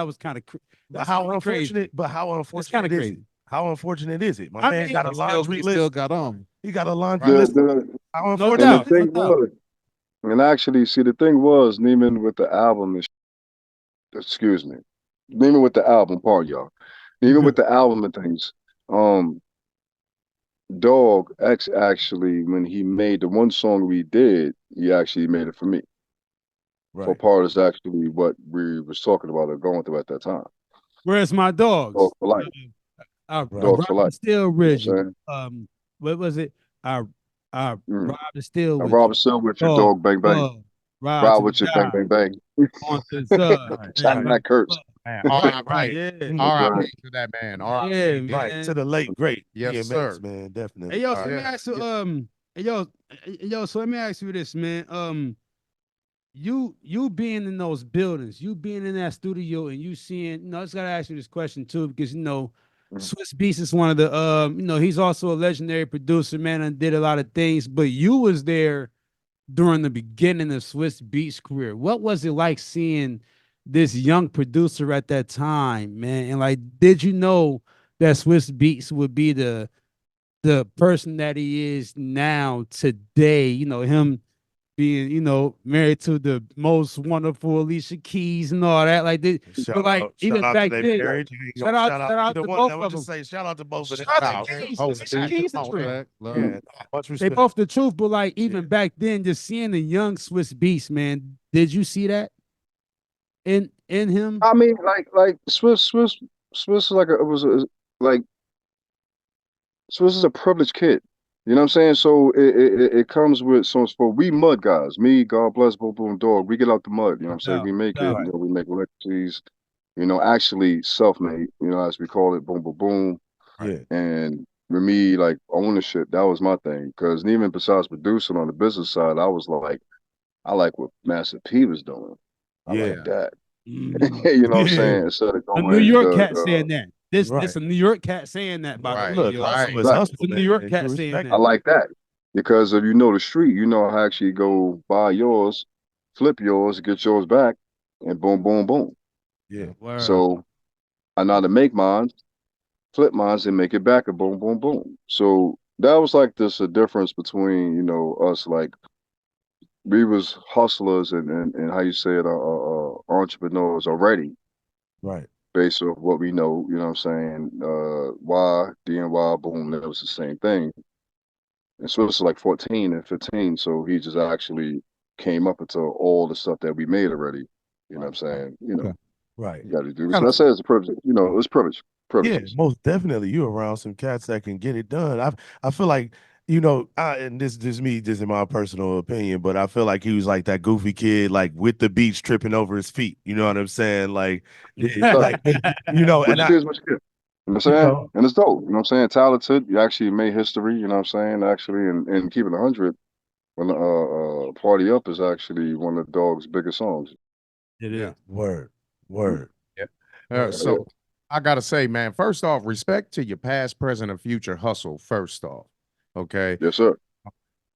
was kind of But how unfortunate? But how It's unfortunate kind of is crazy. it? How unfortunate is it? My I man mean, got a he laundry still list. got on. He got a laundry The, list. the, How No unfortunate? and the doubt. thing No doubt. was, and actually, see, the thing was, Neiman with the album is, excuse me, Neiman with the album part, y'all. Even with the album and things, Dog X actually, when he made the one song we did, he actually made it for me. For Right. part is actually what we was talking about or going through at that time. Where's my dogs? Dog for life. Dogs for Rob life. Still You know what I'm original. saying? What was it? I Rob Still I with rob you. a cell with your dog, bang bang. Ride Ride to with your bang die bang bang. on the sub. Shout out that curse. Man, right. Yeah. R.I.P. to that man. R.I.P. Yeah, Right. man. To the late great Yes, DMX, sir. man, definitely. Hey yo, so let me Yeah. ask you, so let me ask you this, man. You being in those buildings, you being in that studio, and you seeing, I just gotta ask you this question too, because Swiss Beats is one of the he's also a legendary producer, man, and did a lot of things, but you was there during the beginning of Swiss Beats career. What was it like seeing this young producer at that time, man? And like, did you know that Swiss Beats would be the person that he is now today? Him being, married to the most wonderful Alicia Keys and all that. Like, but like even back then, shout out to both of them. Say shout out to both of them. Shout out to Keys. Alicia Keys the truth. Yeah, much They respect. both the truth, but like even back then, just seeing the young Swiss Beast, man, did you see that in him? I mean, like Swiss is like Swiss is a privileged kid. You know what I'm saying? So it comes with for we mud guys. Me, God bless Boom Boom Dog. We get out the mud. You know what I'm saying? We make it. We make legacies. Actually self-made. As we call it, boom, boom, boom. Yeah. And for me, like ownership, that was my thing. Because even besides producing on the business side, I was like, I like what Master P was doing. I like that. You know what I'm saying? Instead of A going New York cat saying that. This a New York cat saying that, by the way. Look, Right. hustle, It's a New York cat saying I that. like that. Because if you know the street, I actually go buy yours, flip yours, get yours back, and boom, boom, boom. Yeah. So I know how to make mine, flip mine, and make it back, and boom, boom, boom. So that was like a difference between, us, like we was hustlers and how you say it, entrepreneurs already, Right. based off what we know, you know what I'm saying? Y, DNY, boom, that was the same thing. And so it's like 14 and 15. So he just actually came up into all the stuff that we made already. You know what I'm saying? Right. You got to do. So I say it's a privilege. It's privilege. Yeah, most definitely. You around some cats that can get it done. I feel like, and this is me, just in my personal opinion, but I feel like he was like that goofy kid, like with the beats tripping over his feet. You know what I'm saying? Like, like and You know what I'm saying? And it's dope. You know what I'm saying? Talented. You actually made history. You know what I'm saying? Actually, and keeping 100 when Party Up is actually one of the Dog's biggest songs. It is. Word. Yeah. So I gotta say, man, first off, respect to your past, present, and future hustle. First off, okay. Yes, sir.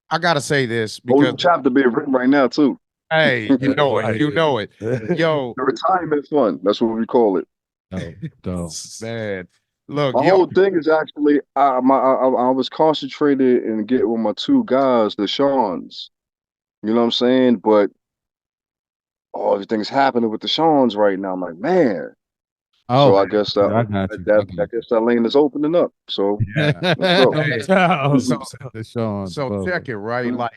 I gotta say this because chapter being written right now too. hey, you know it. Yo, the retirement fund. That's what we call it. Man, look, My whole thing is actually I was concentrated and getting with my two guys, the Shawns. You know what I'm saying? But everything's happening with the Shawns right now. I'm like, man, Oh, So I guess that I got you. I guess that lane is opening up. So let's go. So check it, right? Mhm. Like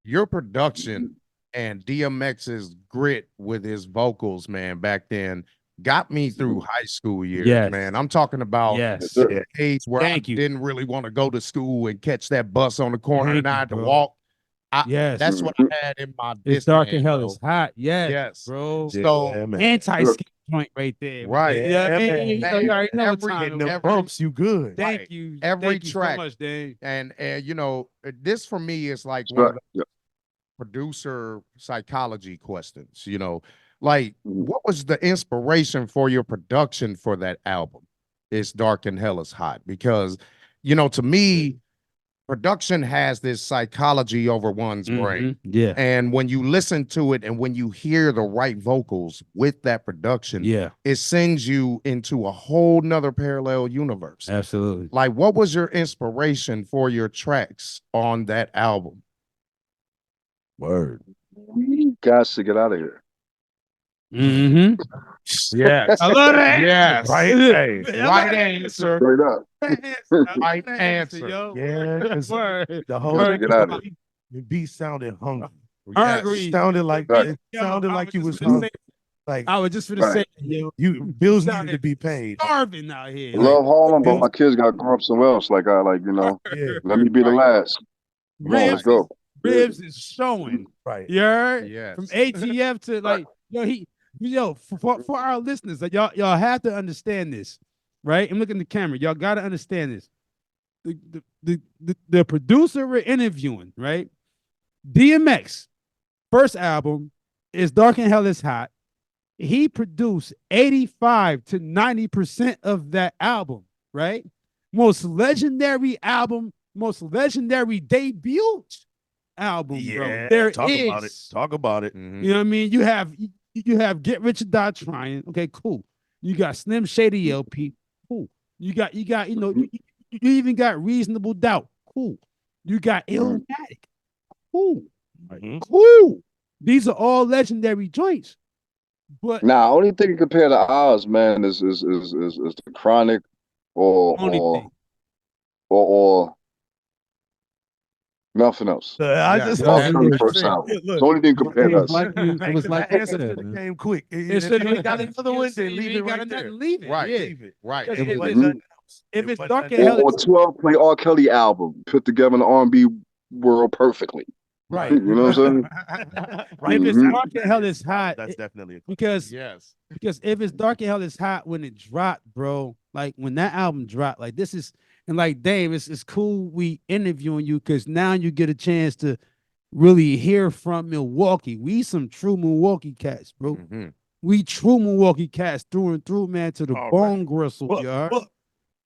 your production and DMX's grit with his vocals, man, back then got me through high school years, Yes. man. I'm talking about Yes. Sure. age where Thank I you. didn't really want to go to school and catch that bus on the corner Thank and I you, had to bro. walk. Yes. That's what I had in my It's dark and Discman, hell bro. is hot. Yes, Yes. bro. So Yeah, man. Anti-skate joint right there. Right. Yeah, Yeah, man. man. You know, you already know what Every- time Hitting it them was. bumps, you good. Thank Right. you. Every Thank you track. so much, Dave. and you know, this for me is like one of Right. the Yeah. producer psychology questions, you know, like Mhm. what was the inspiration for your production for that album? It's Dark and Hell is Hot, because you know, to me, production has this psychology over one's brain. Yeah. And when you listen to it and when you hear the right vocals with that production, Yeah. it sends you into a whole nother parallel universe. Absolutely. Like, what was your inspiration for your tracks on that album? Word. We got to get out of here. Mm-hmm. Yes. I love that. Yes. Right? Hey. Right answer. Straight up. Right answer. yo. Yeah, 'cause Word. the whole Gotta get out of here. the beat sounded hungry. Hungry. It sounded like Right. it sounded I like you was just finna hungry. say- Like I was just for the Right. say, yo, you bills sounded needed to be paid. starving out here. Love Harlem, but Bills- my kids got to grow up somewhere else. Like Yeah, let me be the last. Come on, let's go. Ribs is showing. right. You heard? Yes. From ATF to like, for our listeners, like y'all have to understand this, right? I'm looking at the camera. Y'all got to understand this. The producer we're interviewing, right? DMX, first album is Dark and Hell is Hot. He produced 85 to 90% of that album, right? Most legendary album, most legendary debut album, bro. Yeah, There talk is. about it. Talk about it. Mhm. You know what I mean? You have Get Rich or Die Trying. Okay, cool. You got Slim Shady LP. Cool. You got you even got Reasonable Doubt. Cool. You got Illmatic. Cool. Mhm. Cool. These are all legendary joints. But Now, only thing compared to ours, man, is the Chronic or only or, thing. or nothing else. I Yeah. just No, Our very first album. Look, It's the only thing compared it to was us. like you, it was like the you answer said, should have man. came quick. It If you got another one, then you leave ain't it got right nothing, there. leave it. Right. Yeah. Leave it. Right. Because It if wasn't nothing else. if It it's wasn't Dark nothing and Hell Or 12 play R. Kelly album put together in the R&B world perfectly. right. You know what I'm saying? Right. If it's Mhm. Dark and Hell is Hot, That's definitely a because Yes. if it's Dark and Hell is Hot when it dropped, bro, like when that album dropped, like this is, and like Dave, it's cool we interviewing you because now you get a chance to really hear from Milwaukee. We some true Milwaukee cats, bro. Mhm. We true Milwaukee cats through and through, man, to the All right. bone gristle, Look, y'all. look.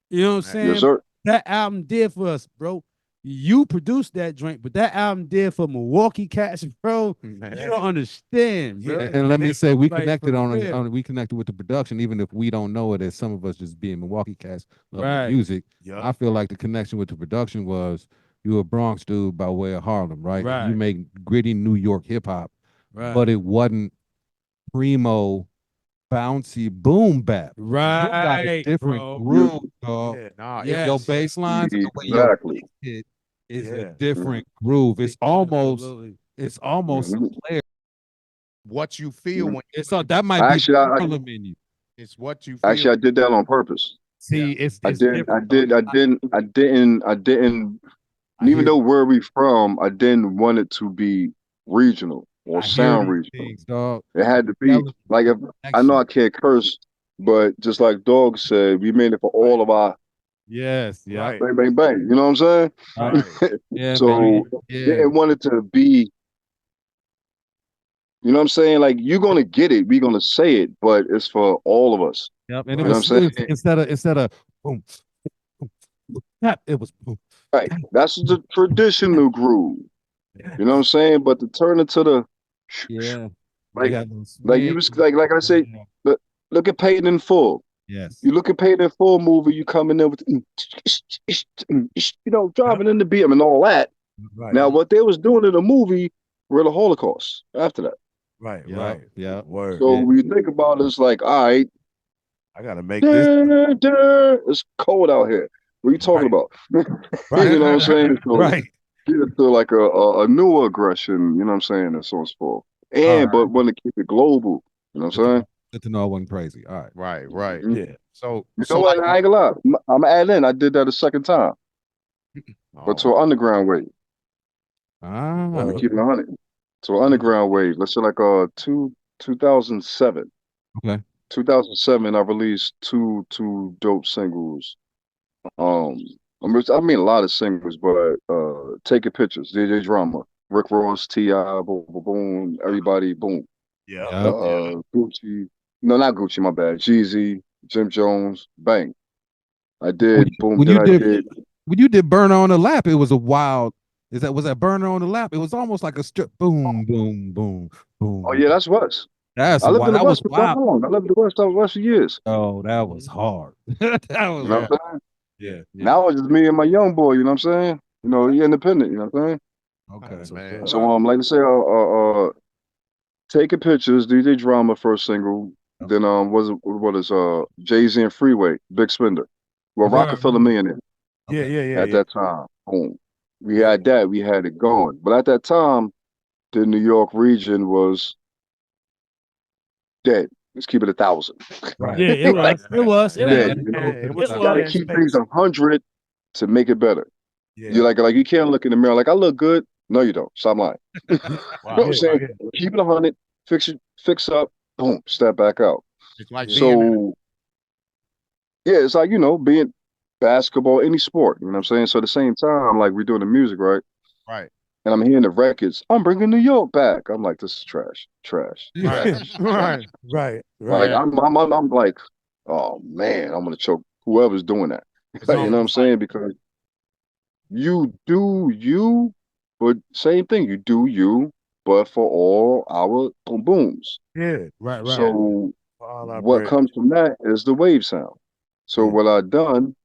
You know what I'm saying? Yes, sir. That album did for us, bro. You produced that joint, but that album did for Milwaukee cats, bro. Man. You don't understand, bro. And let me say, we Like, connected for on real. we connected with the production, even if we don't know it. As some of us just being Milwaukee cats, love the Right. music. Yeah. I feel like the connection with the production was you a Bronx dude by way of Harlem, right? Right. You make gritty New York hip hop, Right. but it wasn't primo, bouncy boom bap. You got a Right, different bro. groove, dog. Yeah. Nah, Yeah. Your Yes. bass lines and the way your Exactly. beat hit is Yeah. a different groove. It's almost Absolutely. it's almost Mhm. a player. what you feel when It's that might Actually, be I- the Harlem in you. it's what you feel. Actually, I did that on purpose. See, it's I different. didn't. I Even hear though where we from, I didn't want it to be regional or I hear sound these regional. things, dog. It had to be Telling you like if I know I can't curse, but just like Dog said, we made it for all of our Yes, yeah, Right. bang bang bang. You know what I'm saying? Right. yeah, So man. Yeah, didn't want it to be. You know what I'm saying? Like you're gonna get it, we're gonna say it, but it's for all of us. yep. And You it know was what I'm saying? instead of boom, boom, boom, tap, it was boom. Right. That's the traditional groove. Yeah. You know what I'm saying? But to turn it to the Yeah, Like- They got no like you swing. was like I said, Yeah. look at Paid in Full. Yes, You look at Paid in Full movie, you coming in with driving in the BM and all that. Right. Now what they was doing in the movie were the Holocaust after that. Right. Yeah, Right. yeah. Word. So Yeah. when you think about it, it's like, all right, I gotta make this. It's cold out here. What are you talking about? Right. You know what I'm saying? So Right. get it to like a newer aggression, you know what I'm saying, and so on and so forth. And but want to keep it global, you know what I'm saying? Good to know I wasn't crazy. All right. Right. Mhm. Yeah. So You know what? I ain't gonna lie. I'm gonna add in. I did that a second time, but to an underground wave. I'm Ah, keeping 100. So underground wave. Let's say like 2007. okay. 2007. I released two dope singles. Um, I mean a lot of singles, but taking pictures, DJ Drama, Rick Ross, T.I., boom, boom, boom, everybody, boom. Yeah. Gucci, no, not Gucci, my bad. Jeezy, Jim Jones, bang. I did, boom. When Then you I did did. when you did Burner on the Lap, it was a wild. Was that Burner on the Lap? It was almost like a strip. Boom, boom, boom, Oh boom. yeah, that's West. That's I lived in wild. the That was West for so wild. long. I lived in the West. I was West for years. Oh, that was hard. That You was know hard. what I'm saying? Yeah. Now it's just me and my young boy. You know what I'm saying? You know, he independent. You know what I'm saying? Okay. man. So like I say, taking pictures, DJ Drama first single. Then what is Jay-Z and Freeway, Big Spender. Well, Rockefeller Millionaire Yeah. at that time. Boom. We had that. We had it going. But at that time, the New York region was dead. Let's keep it 1,000. Right. Yeah, it was. It was. It Dead. was. You know, It It was you got to was. keep things 100 to make it better. Yeah. You like you can't look in the mirror like I look good. No, you don't. Stop lying. You know what I'm saying? Keep it 100. Fix up. Boom. Step back out. It's like So yeah, it's like being basketball, any sport. You know what I'm saying? So at the same time, like we're doing the music, right? right. And I'm hearing the records. I'm bringing New York back. I'm like, this is trash, trash, Right. trash, trash. Right. Like Yeah. I'm like, oh man, I'm gonna choke whoever's doing that. It's You know what I'm almost saying? Because you do you, but same thing, you do you, but for all our boom booms. Yeah. Right. So All our what bread. comes from that is the wave sound. So Yeah. what I done,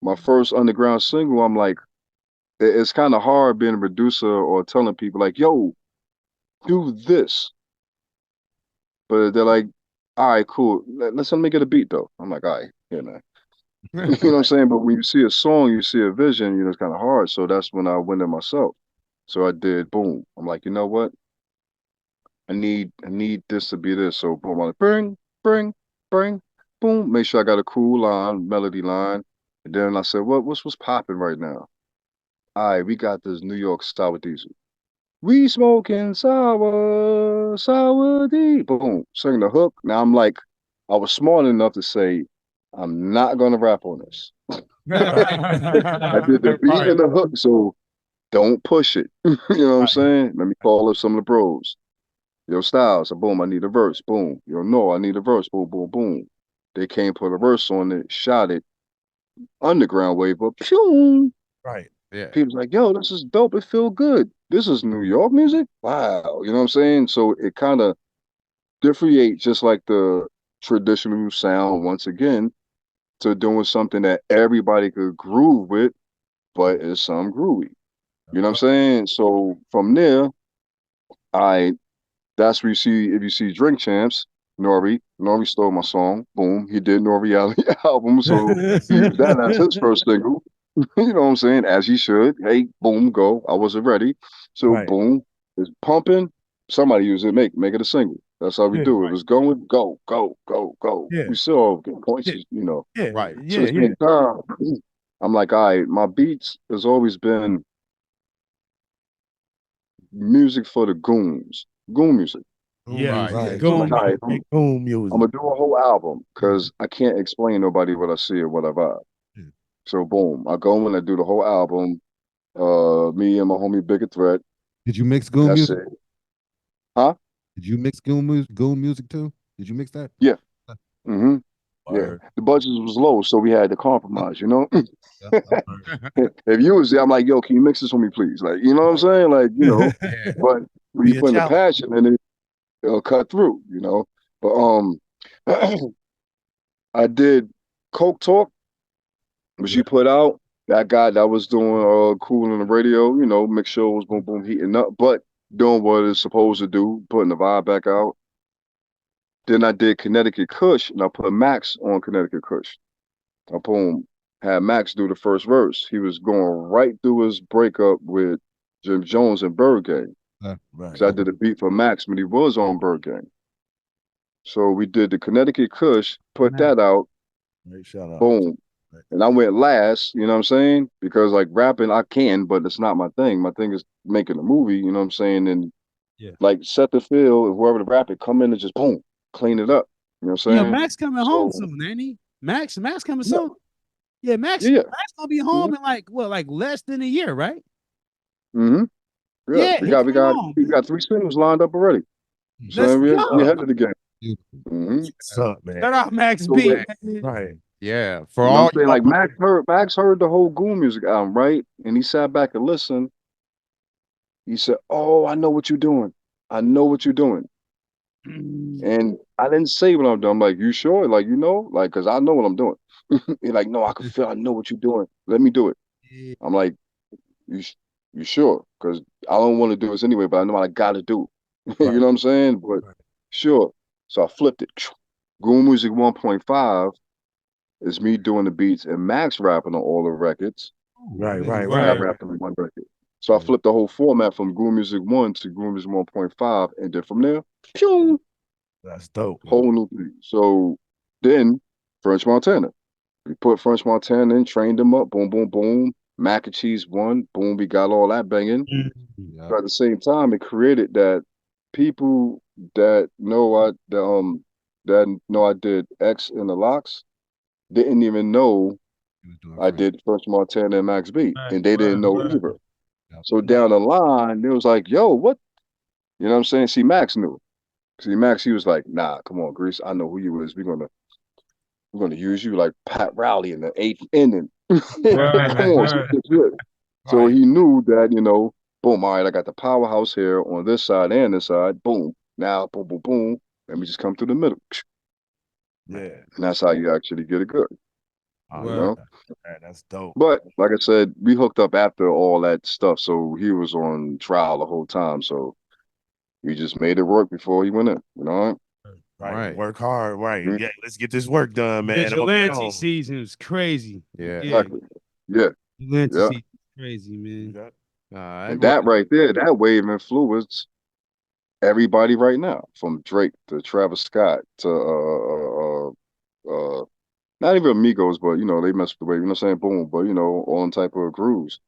my first underground single, I'm like, it's kind of hard being a producer or telling people like, yo, do this. But they're like, all right, cool. Let's let me get a beat though. I'm like, all right, yeah, man. You know what I'm saying? But when you see a song, you see a vision, it's kind of hard. So that's when I went in myself. So I did boom. I'm like, you know what? I need this to be this. So boom, I'm like, bring, boom. Make sure I got a cool line, melody line. And then I said, what's popping right now? All right, we got this New York sour diesel. We smoking sour D. Boom, sing the hook. Now I'm like, I was smart enough to say, I'm not gonna rap on this. I did the beat and the hook, so don't push it. You know what I'm saying? Let me call up some of the bros. Yo, Styles, boom, I need a verse. Boom. Yo, no, I need a verse. Boom, boom, boom. They came, put a verse on it, shot it, underground wave up. Pew! Right. Yeah. People's like, yo, this is dope. It feel good. This is New York music? Wow. You know what I'm saying? So it kind of differentiates just like the traditional sound once again to doing something that everybody could groove with, but it's some groovy. You know what I'm saying? So from there, I that's where you see if you see Drink Champs, Nori stole my song. Boom, he did Nori Alley album, so he used that as his first single. You know what I'm saying? As he should. Hey, boom, go. I wasn't ready. So Right. boom, it's pumping. Somebody use it, make it a single. That's how we Yeah, do it. It's going, go, go, go, go. Yeah. We still get points, Yeah. Yeah. Right. So at the same time, I'm like, all right, my beats has always been music for the goons, goon music. Yeah. Right. Right. So I'm like, Go. all right, Boom music. I'm gonna do a whole album because I can't explain nobody what I see or what I vibe. Yeah. So boom, I go in and do the whole album. Me and my homie Bigger Threat. Did you mix Goon That's music? it. Huh? Did you mix Goon music too? Did you mix that? Yeah. Mm-hmm. Yeah. Word. The budget was low, so we had to compromise, Yeah. If you was there, I'm like, yo, can you mix this for me, please? Like, you know what I'm saying? Like, Yeah. but when Be you a put in the challenge. passion and it'll cut through, But I did Coke Talk, which you put out. That guy that was doing cool on the radio, mix shows, boom, boom, heating up, but doing what it's supposed to do, putting the vibe back out. Then I did Connecticut Kush, and I put Max on Connecticut Kush. I had Max do the first verse. He was going right through his breakup with Jim Jones and Bird Gang. Right. Because I did a beat for Max when he was on Bird Gang. So we did the Connecticut Kush, put that out. Right, shout out. Boom. Right. And I went last, you know what I'm saying? Because like rapping, I can, but it's not my thing. My thing is making a movie, you know what I'm saying? And like set the feel, whoever the rapper come in and just boom, clean it up. You know what I'm saying? Yeah, Max coming home soon, ain't he? Max coming soon. Yeah, Max gonna be home in like less than a year, right? Mm-hmm. Yeah, we got 3 singles lined up already. Let's So we go. ahead of the game. What's up, man? Shout out Max B. Right. Yeah. For You know all what I'm saying, like Max heard the whole Goon Music album, right? And he sat back and listened. He said, "Oh, I know what you're doing. I know what you're doing." And I didn't say what I'm doing. I'm like, "You sure? Like, you know? Like, cause I know what I'm doing." He's like, "No, I can feel. I know what you're doing. Let me do it." I'm like, "You sure? Cause I don't want to do this anyway, but I know what I gotta do." You know what I'm saying? But sure. So I flipped it. Goon Music 1.5 is me doing the beats and Max rapping on all the records. Right. I rapped on one record. So I flipped the whole format from Goon Music 1 to Goon Music 1.5, and then from there, pew, that's dope. Whole new thing. So then French Montana. We put French Montana in, trained him up, boom, boom, boom. Mac and Cheese 1, boom, we got all that banging. But at the same time, it created that people that know I did X in the Locks didn't even know I did French Montana and Max B, and they didn't know either. So down the line, it was like, yo, what? You know what I'm saying? See, Max knew. See, Max, he was like, nah, come on, Grease, I know who you is. We're gonna use you like Pat Rowley in the 8th inning. Come on, so he knew that, you know, boom, all right, I got the powerhouse here on this side and this side. Boom. Now, boom, boom, boom. Let me just come through the middle. Yeah. And that's how you actually get it good. You know? That's dope. But like I said, we hooked up after all that stuff. So he was on trial the whole time. So we just made it work before he went in, you know? Right. Work hard. Right. Yeah. Let's get this work done, man. Vigilante season is crazy. Yeah. Exactly. Yeah. Vigilante season is crazy, man. And that right there, that wave influenced everybody right now, from Drake to Travis Scott to not even Amigos, but you know, they mess with the wave, you know what I'm saying? Boom, but you know, all in type of grooves.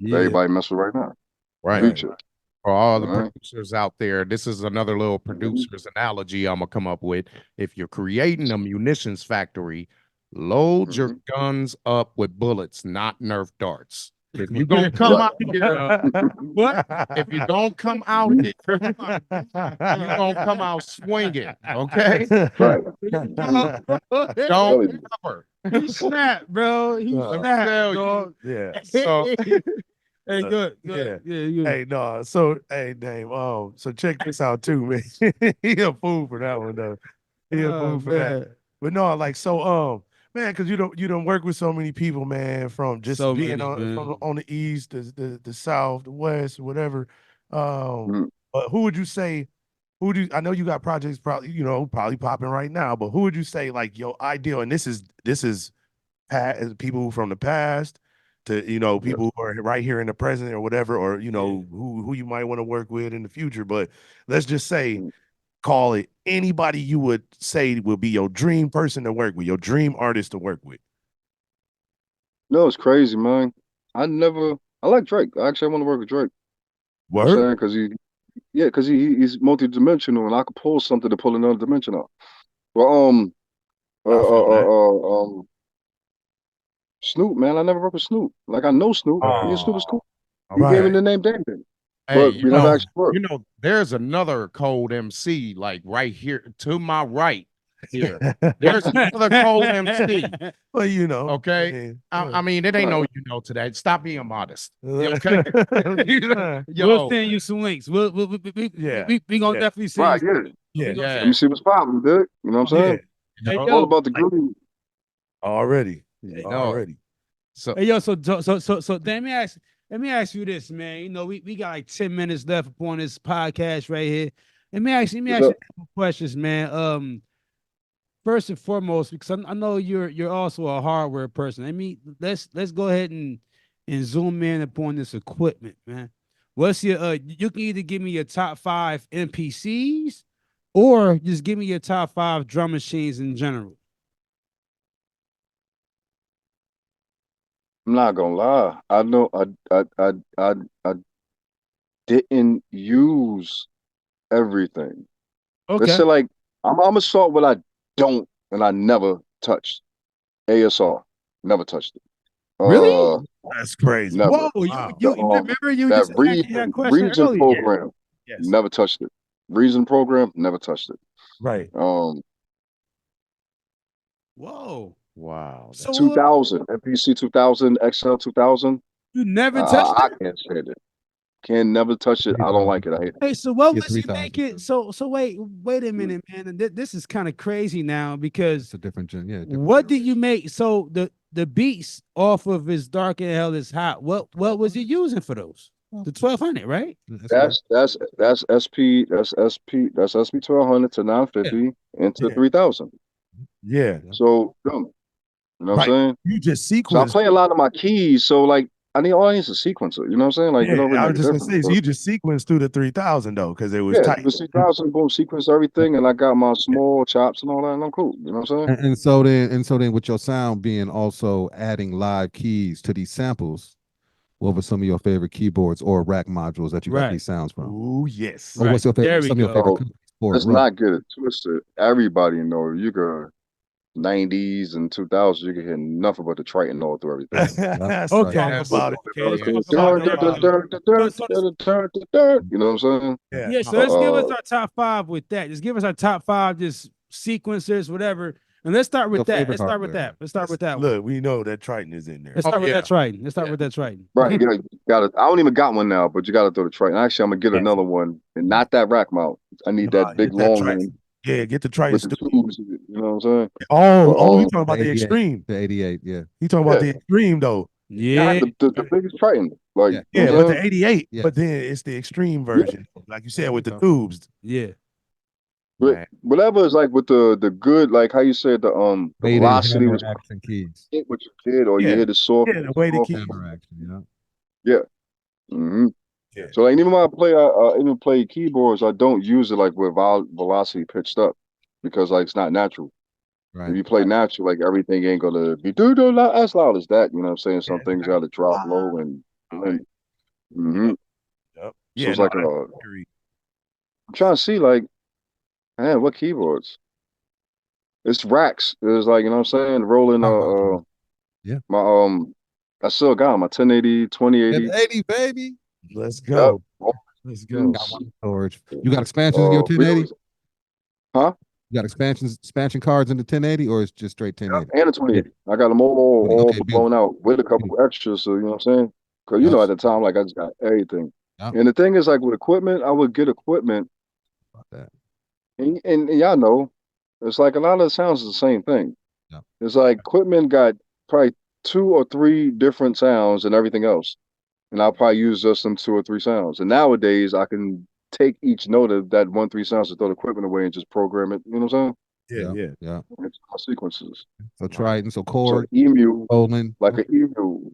Everybody mess with right now. Right. Future. For all the producers out there, this is another little producer's analogy I'm gonna come up with. If you're creating a munitions factory, load your guns up with bullets, not Nerf darts. If you're gonna come out here, what? If you don't come out here, you're gonna come out swinging, okay? Right. Don't cover. He snapped, bro. He snapped, dog. Yeah. So, hey, good. Yeah. Yeah. Hey, no. So, hey, Dave. So check this out too, man. He a fool for that one, though. He a fool for that. But no, like, so, man, because you don't work with so many people, man, from just So being many, on the east, the south, the west, whatever. But who would you say? I know you got projects probably popping right now, but who would you say like your ideal? And this is people from the past to people who are right here in the present or whatever, or who you might want to work with in the future. But let's just say, call it anybody you would say would be your dream person to work with, your dream artist to work with. No, it's crazy, man. I like Drake. Actually, I want to work with Drake. Word? You know because he's multi-dimensional, and I could pull something to pull another dimension out. Well, Snoop, man, I never worked with Snoop. Like, I know Snoop. Snoop is cool. He gave me the name Dang Dang. But we never actually worked. There's another cold MC like right here to my right here. There's another cold MC. Well, okay. I mean, it ain't no today. Stop being modest. Okay. We'll send you some links. We gonna definitely see. Right, yeah. Let me see what's popping, dude. You know what I'm saying? Hey, all about the green. Already. So hey, yo, so let me ask you this, man. We got like 10 minutes left upon this podcast right here. Let me ask you a couple questions, man. First and foremost, because I know you're also a hardware person. Let's go ahead and zoom in upon this equipment, man. What's your you can either give me your top 5 MPCs or just give me your top 5 drum machines in general. I'm not gonna lie. I know I didn't use everything. Okay. Let's say like I'm gonna start what I don't and I never touched. ASR. Never touched it. Really? That's crazy. Never. Whoa, Wow. you remember you That just asked me that question reason earlier. program. Yes. Never touched it. Reason program, never touched it. Right. Whoa. Wow. So 2000, MPC 2000, XL 2000. you never touched I it? can't stand it. Can never touch it. I don't like it. I hate it. Hey, so what Yeah, was you 3000. make it? So wait a minute, man. This is kind of crazy now because It's a different gen. Yeah. Different what did you make? So the beats off of His Dark and Hell Is Hot. What was you using for those? The 1200, right? That's SP. That's SP. That's SP 1200 to 950 into 3000. Yeah. So you know what I'm saying? You just So I sequence. play a lot of my keys. So like I need a sequencer. You know what I'm saying? Like Yeah, it don't really I make was a just gonna say, difference. so you just sequenced through the 3000 though, because it was Yeah, tight. the 3000, boom, sequence everything, and I got my small chops and all that, and I'm cool. You know what I'm saying? And so then with your sound being also adding live keys to these samples, what were some of your favorite keyboards or rack modules that you got these sounds from? Oh yes. Or what's your There favorite? we Some of your go. favorite So companies for let's it, Rough? not get it twisted. Everybody know you can 90s and 2000s, you can hear nothing but the Triton all through everything. So Okay. talk about it. Okay, let's Yeah. talk about that. You know what I'm saying? Yeah. Yeah, so let's give us our top 5 with that. Just give us our top 5 just sequencers, whatever. And let's start with Your that. favorite Let's start with hardware. that. Let's start with that one. Look, we know that Triton is in there. Let's start with yeah. that Triton. Let's start with that Triton. Right, you gotta. I don't even got one now, but you gotta throw the Triton. Actually, I'm gonna get another one, and not that rack mount. I need that big Get that long Triton. one Yeah, get the Triton. with the tubes. You know what I'm saying? Oh, you talking The about the 88. extreme? The 88, yeah. You talking about the Yeah. extreme though? Yeah. The biggest Triton. Like, Yeah. you know Yeah, what but I'm the saying? 88. Yes. But then it's the extreme version, like you said, with the Okay. tubes. Yeah. But whatever is like with the good, like how you said the Weighted velocity was hammer action keys. hit what you did, or you Yeah. hear the soft. Yeah, the way to keep. Hammer action, you know. Mm-hmm. Yeah. So like even when I even play keyboards, I don't use it like with velocity pitched up because like it's not natural. If Right. you play natural, like everything ain't gonna be as loud as that. You know what I'm saying? Some things gotta drop low and. Mm-hmm. Yep. So it's like that's I'm trying to see like, man, what keyboards? It's racks. It's like, you know what I'm saying? Rolling Yeah. my I still got my 1080, 2080. 1080, baby. Let's go. Yep. Let's go. Got one storage. You got expansions in your 1080? Huh? You got expansion cards in the 1080, or it's just straight 1080? And a 2080. I got them all Okay, blown out with a couple extras. So you know what I'm saying? Because you know at the time, like I just got everything. Yep. And the thing is, like with equipment, I would get equipment, About that. and y'all know, it's like a lot of the sounds is the same thing. Yep. It's like equipment got probably 2 or 3 different sounds and everything else, and I'll probably use just them 2 or 3 sounds. And nowadays, I can take each note of that 1, 3 sounds to throw the equipment away and just program it. You know what I'm saying? Yeah. It's my sequences. So Triton, so So chord, emu, Roland. like an emu.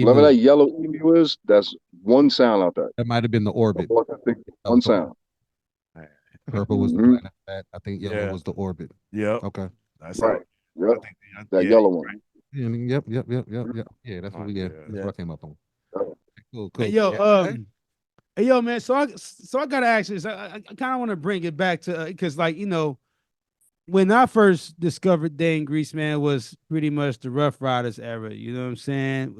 Whatever that yellow emu is, that's one sound out there. That might have been the orbit. One sound. Purple was the Mhm. planet that. I think yellow was the orbit. Yep. Okay. That's Right. it. Yep. That yellow one. Yeah, yep. Yeah, that's what we get. That's what I came up on. Cool. Hey, yo, man. So I gotta ask this. I kind of want to bring it back to because like when I first discovered Dane Grease, man, was pretty much the Rough Riders era. You know what I'm saying?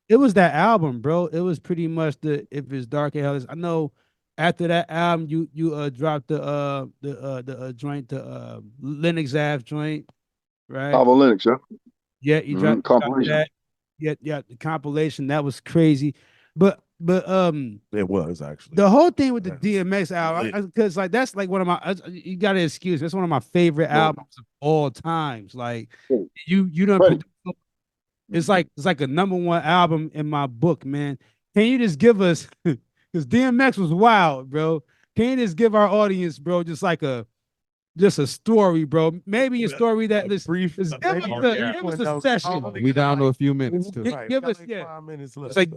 It was that album, bro. It was pretty much the If It's Dark and Hell Is. I know after that album, you dropped the joint, the Linux Ave joint, right? Pablo Linux, yeah. Yeah, you dropped that. Yeah, the compilation that was crazy, but it was actually the whole thing with the DMX album, because like that's like one of my you gotta excuse me, that's one of my favorite albums of all times. Like you don't it's like a #1 album in my book, man. Can you just give us because DMX was wild, bro? can you just give our audience, bro, just a story, bro? Maybe a story that is brief. give us a session. We down to a few minutes too. Give us 5 minutes left. It's like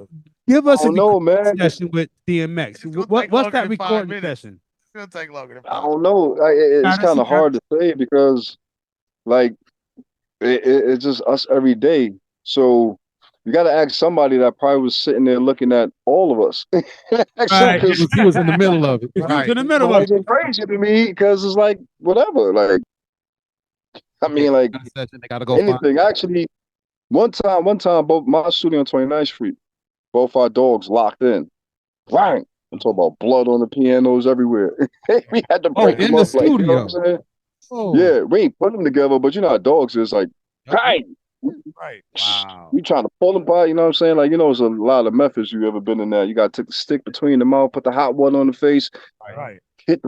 give us I a don't know, recording man. session with DMX. It's gonna What's take longer that than 5 recording minutes. session? It's gonna take longer than I 5 don't know. It's kind of hard to say because, like, it's just us every day. So you got to ask somebody that probably was sitting there looking at all of us. Right. He was in the middle of it. He was in the middle of it. It's crazy to me because it's like whatever. Like, I mean, like They gotta go anything. Actually, one time, both my studio on 29th Street, both our dogs locked in. Bang! I'm talking about blood on the pianos everywhere. We had to break them in the up, like, you know what I'm studio. saying? Oh. Yeah, we ain't put them together, but you know how dogs is like, bang! Right. Wow. You trying to pull them by, you know what I'm saying? Like, you know, there's a lot of methods you ever been in there. You got to take the stick between the mouth, put the hot one on the face, Right. hit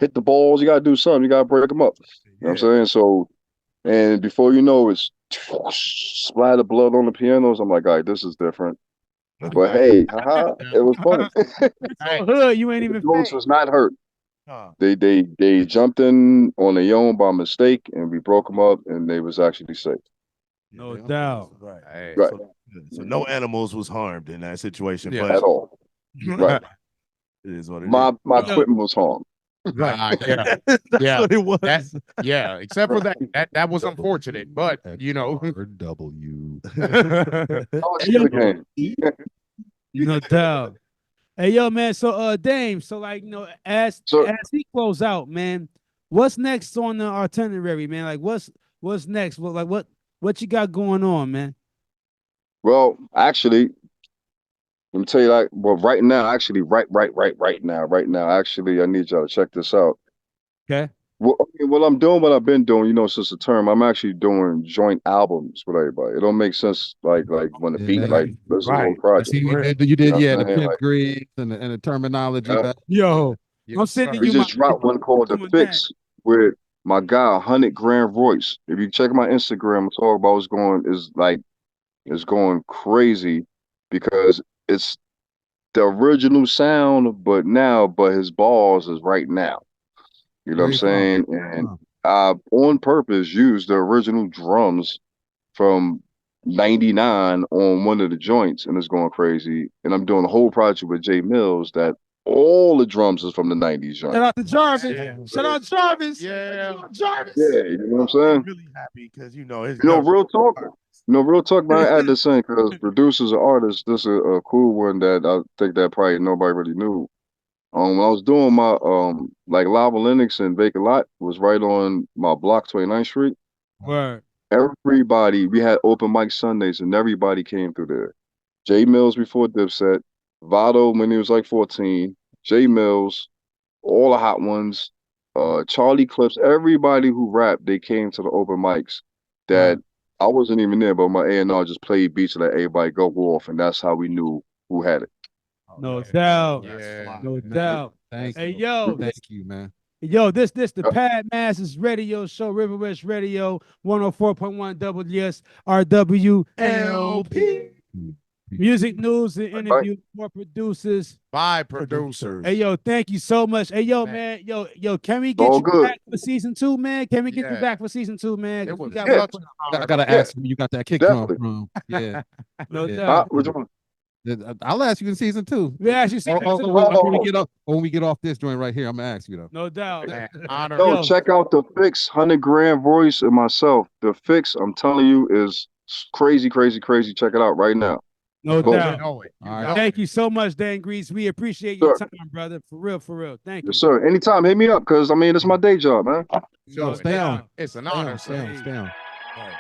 the balls. You got to do something. You got to break them up. You know what I'm saying? So, and before you know, it's splatter blood on the pianos. I'm like, all right, this is different. But hey, haha, it was fun. Hood, you ain't even The dogs fake. was not hurt. Huh. They jumped in on their own by mistake, and we broke them up, and they was actually safe. No doubt. Right. Hey. Right. So no animals was harmed in that situation. Yeah. But At all. Right. it is what it My is. equipment was harmed. Yeah. That's Yeah. what it was. Yeah, except for that was unfortunate, but you know. W. Oh, it's the game. No doubt. Hey, yo, man. So, Dame. So, like, you know, as he close out, man, what's next on the itinerary, man? Like, what's next? What you got going on, man? Well, actually, let me tell you, like, well, right now, actually, right now, actually, I need y'all to check this out. Okay. Well, okay, well, I'm doing what I've been doing, you know, since the term. I'm actually doing joint albums with everybody. It don't make sense, like when the beat, like, this is a whole project. You did, You know what the I'm saying? pimp grease and the terminology. Yo, I'm sending We you just dropped one called The Fix with my guy, 100 Grand Voice. If you check my Instagram, talk about it's going crazy because it's the original sound, but his balls is right now. You know what I'm saying? And I, on purpose, used the original drums from 99 on one of the joints, and it's going crazy. And I'm doing a whole project with Jay Mills that all the drums is from the 90s joint. Shout out to Jarvis. Yeah. Shout out Jarvis. Yeah. Jarvis. Yeah, you know what I'm saying? I'm really happy because real talk. Real talk, man. I had to say, because producers and artists, this is a cool one that I think that probably nobody really knew. When I was doing my like Lava Linux and Vacant Lot was right on my block, 29th Street. Word. Everybody, we had open mic Sundays, and everybody came through there. Jay Mills before Dipset, Vado when he was like 14, Jay Mills, all the hot ones, Charlie Clips, everybody who rapped, they came to the open mics. That I wasn't even there, but my A&R just played beats and let everybody go off, and that's how we knew who had it. No doubt. Yeah. No doubt. Thank Hey, you. yo. Thank you, man. Yo, this the Pad Masters Radio Show, Riverwest Radio, 104.1 WXRW-LP. Music news and interviews, more producers. Bye, producers. Hey, yo, thank you so much. Hey, yo, man, yo, can we get you back for season 2, man? Can we get you back for season 2, man? It was I gotta ask where you got that kick drum from. Yeah. No doubt. Which one? I'll ask you in season 2. We ask you season 2. When we get off this joint right here, I'm gonna ask you though. No doubt. Yo, check out The Fix, 100 Grand Voice and myself. The Fix, I'm telling you, is crazy. Check it out right now. No doubt. All right. Thank you so much, Dan Grease. We appreciate your time, brother. For real. Thank you. Yes, sir. Anytime, hit me up, because I mean, it's my day job, man. Stay on. It's an honor. Stay on. Right.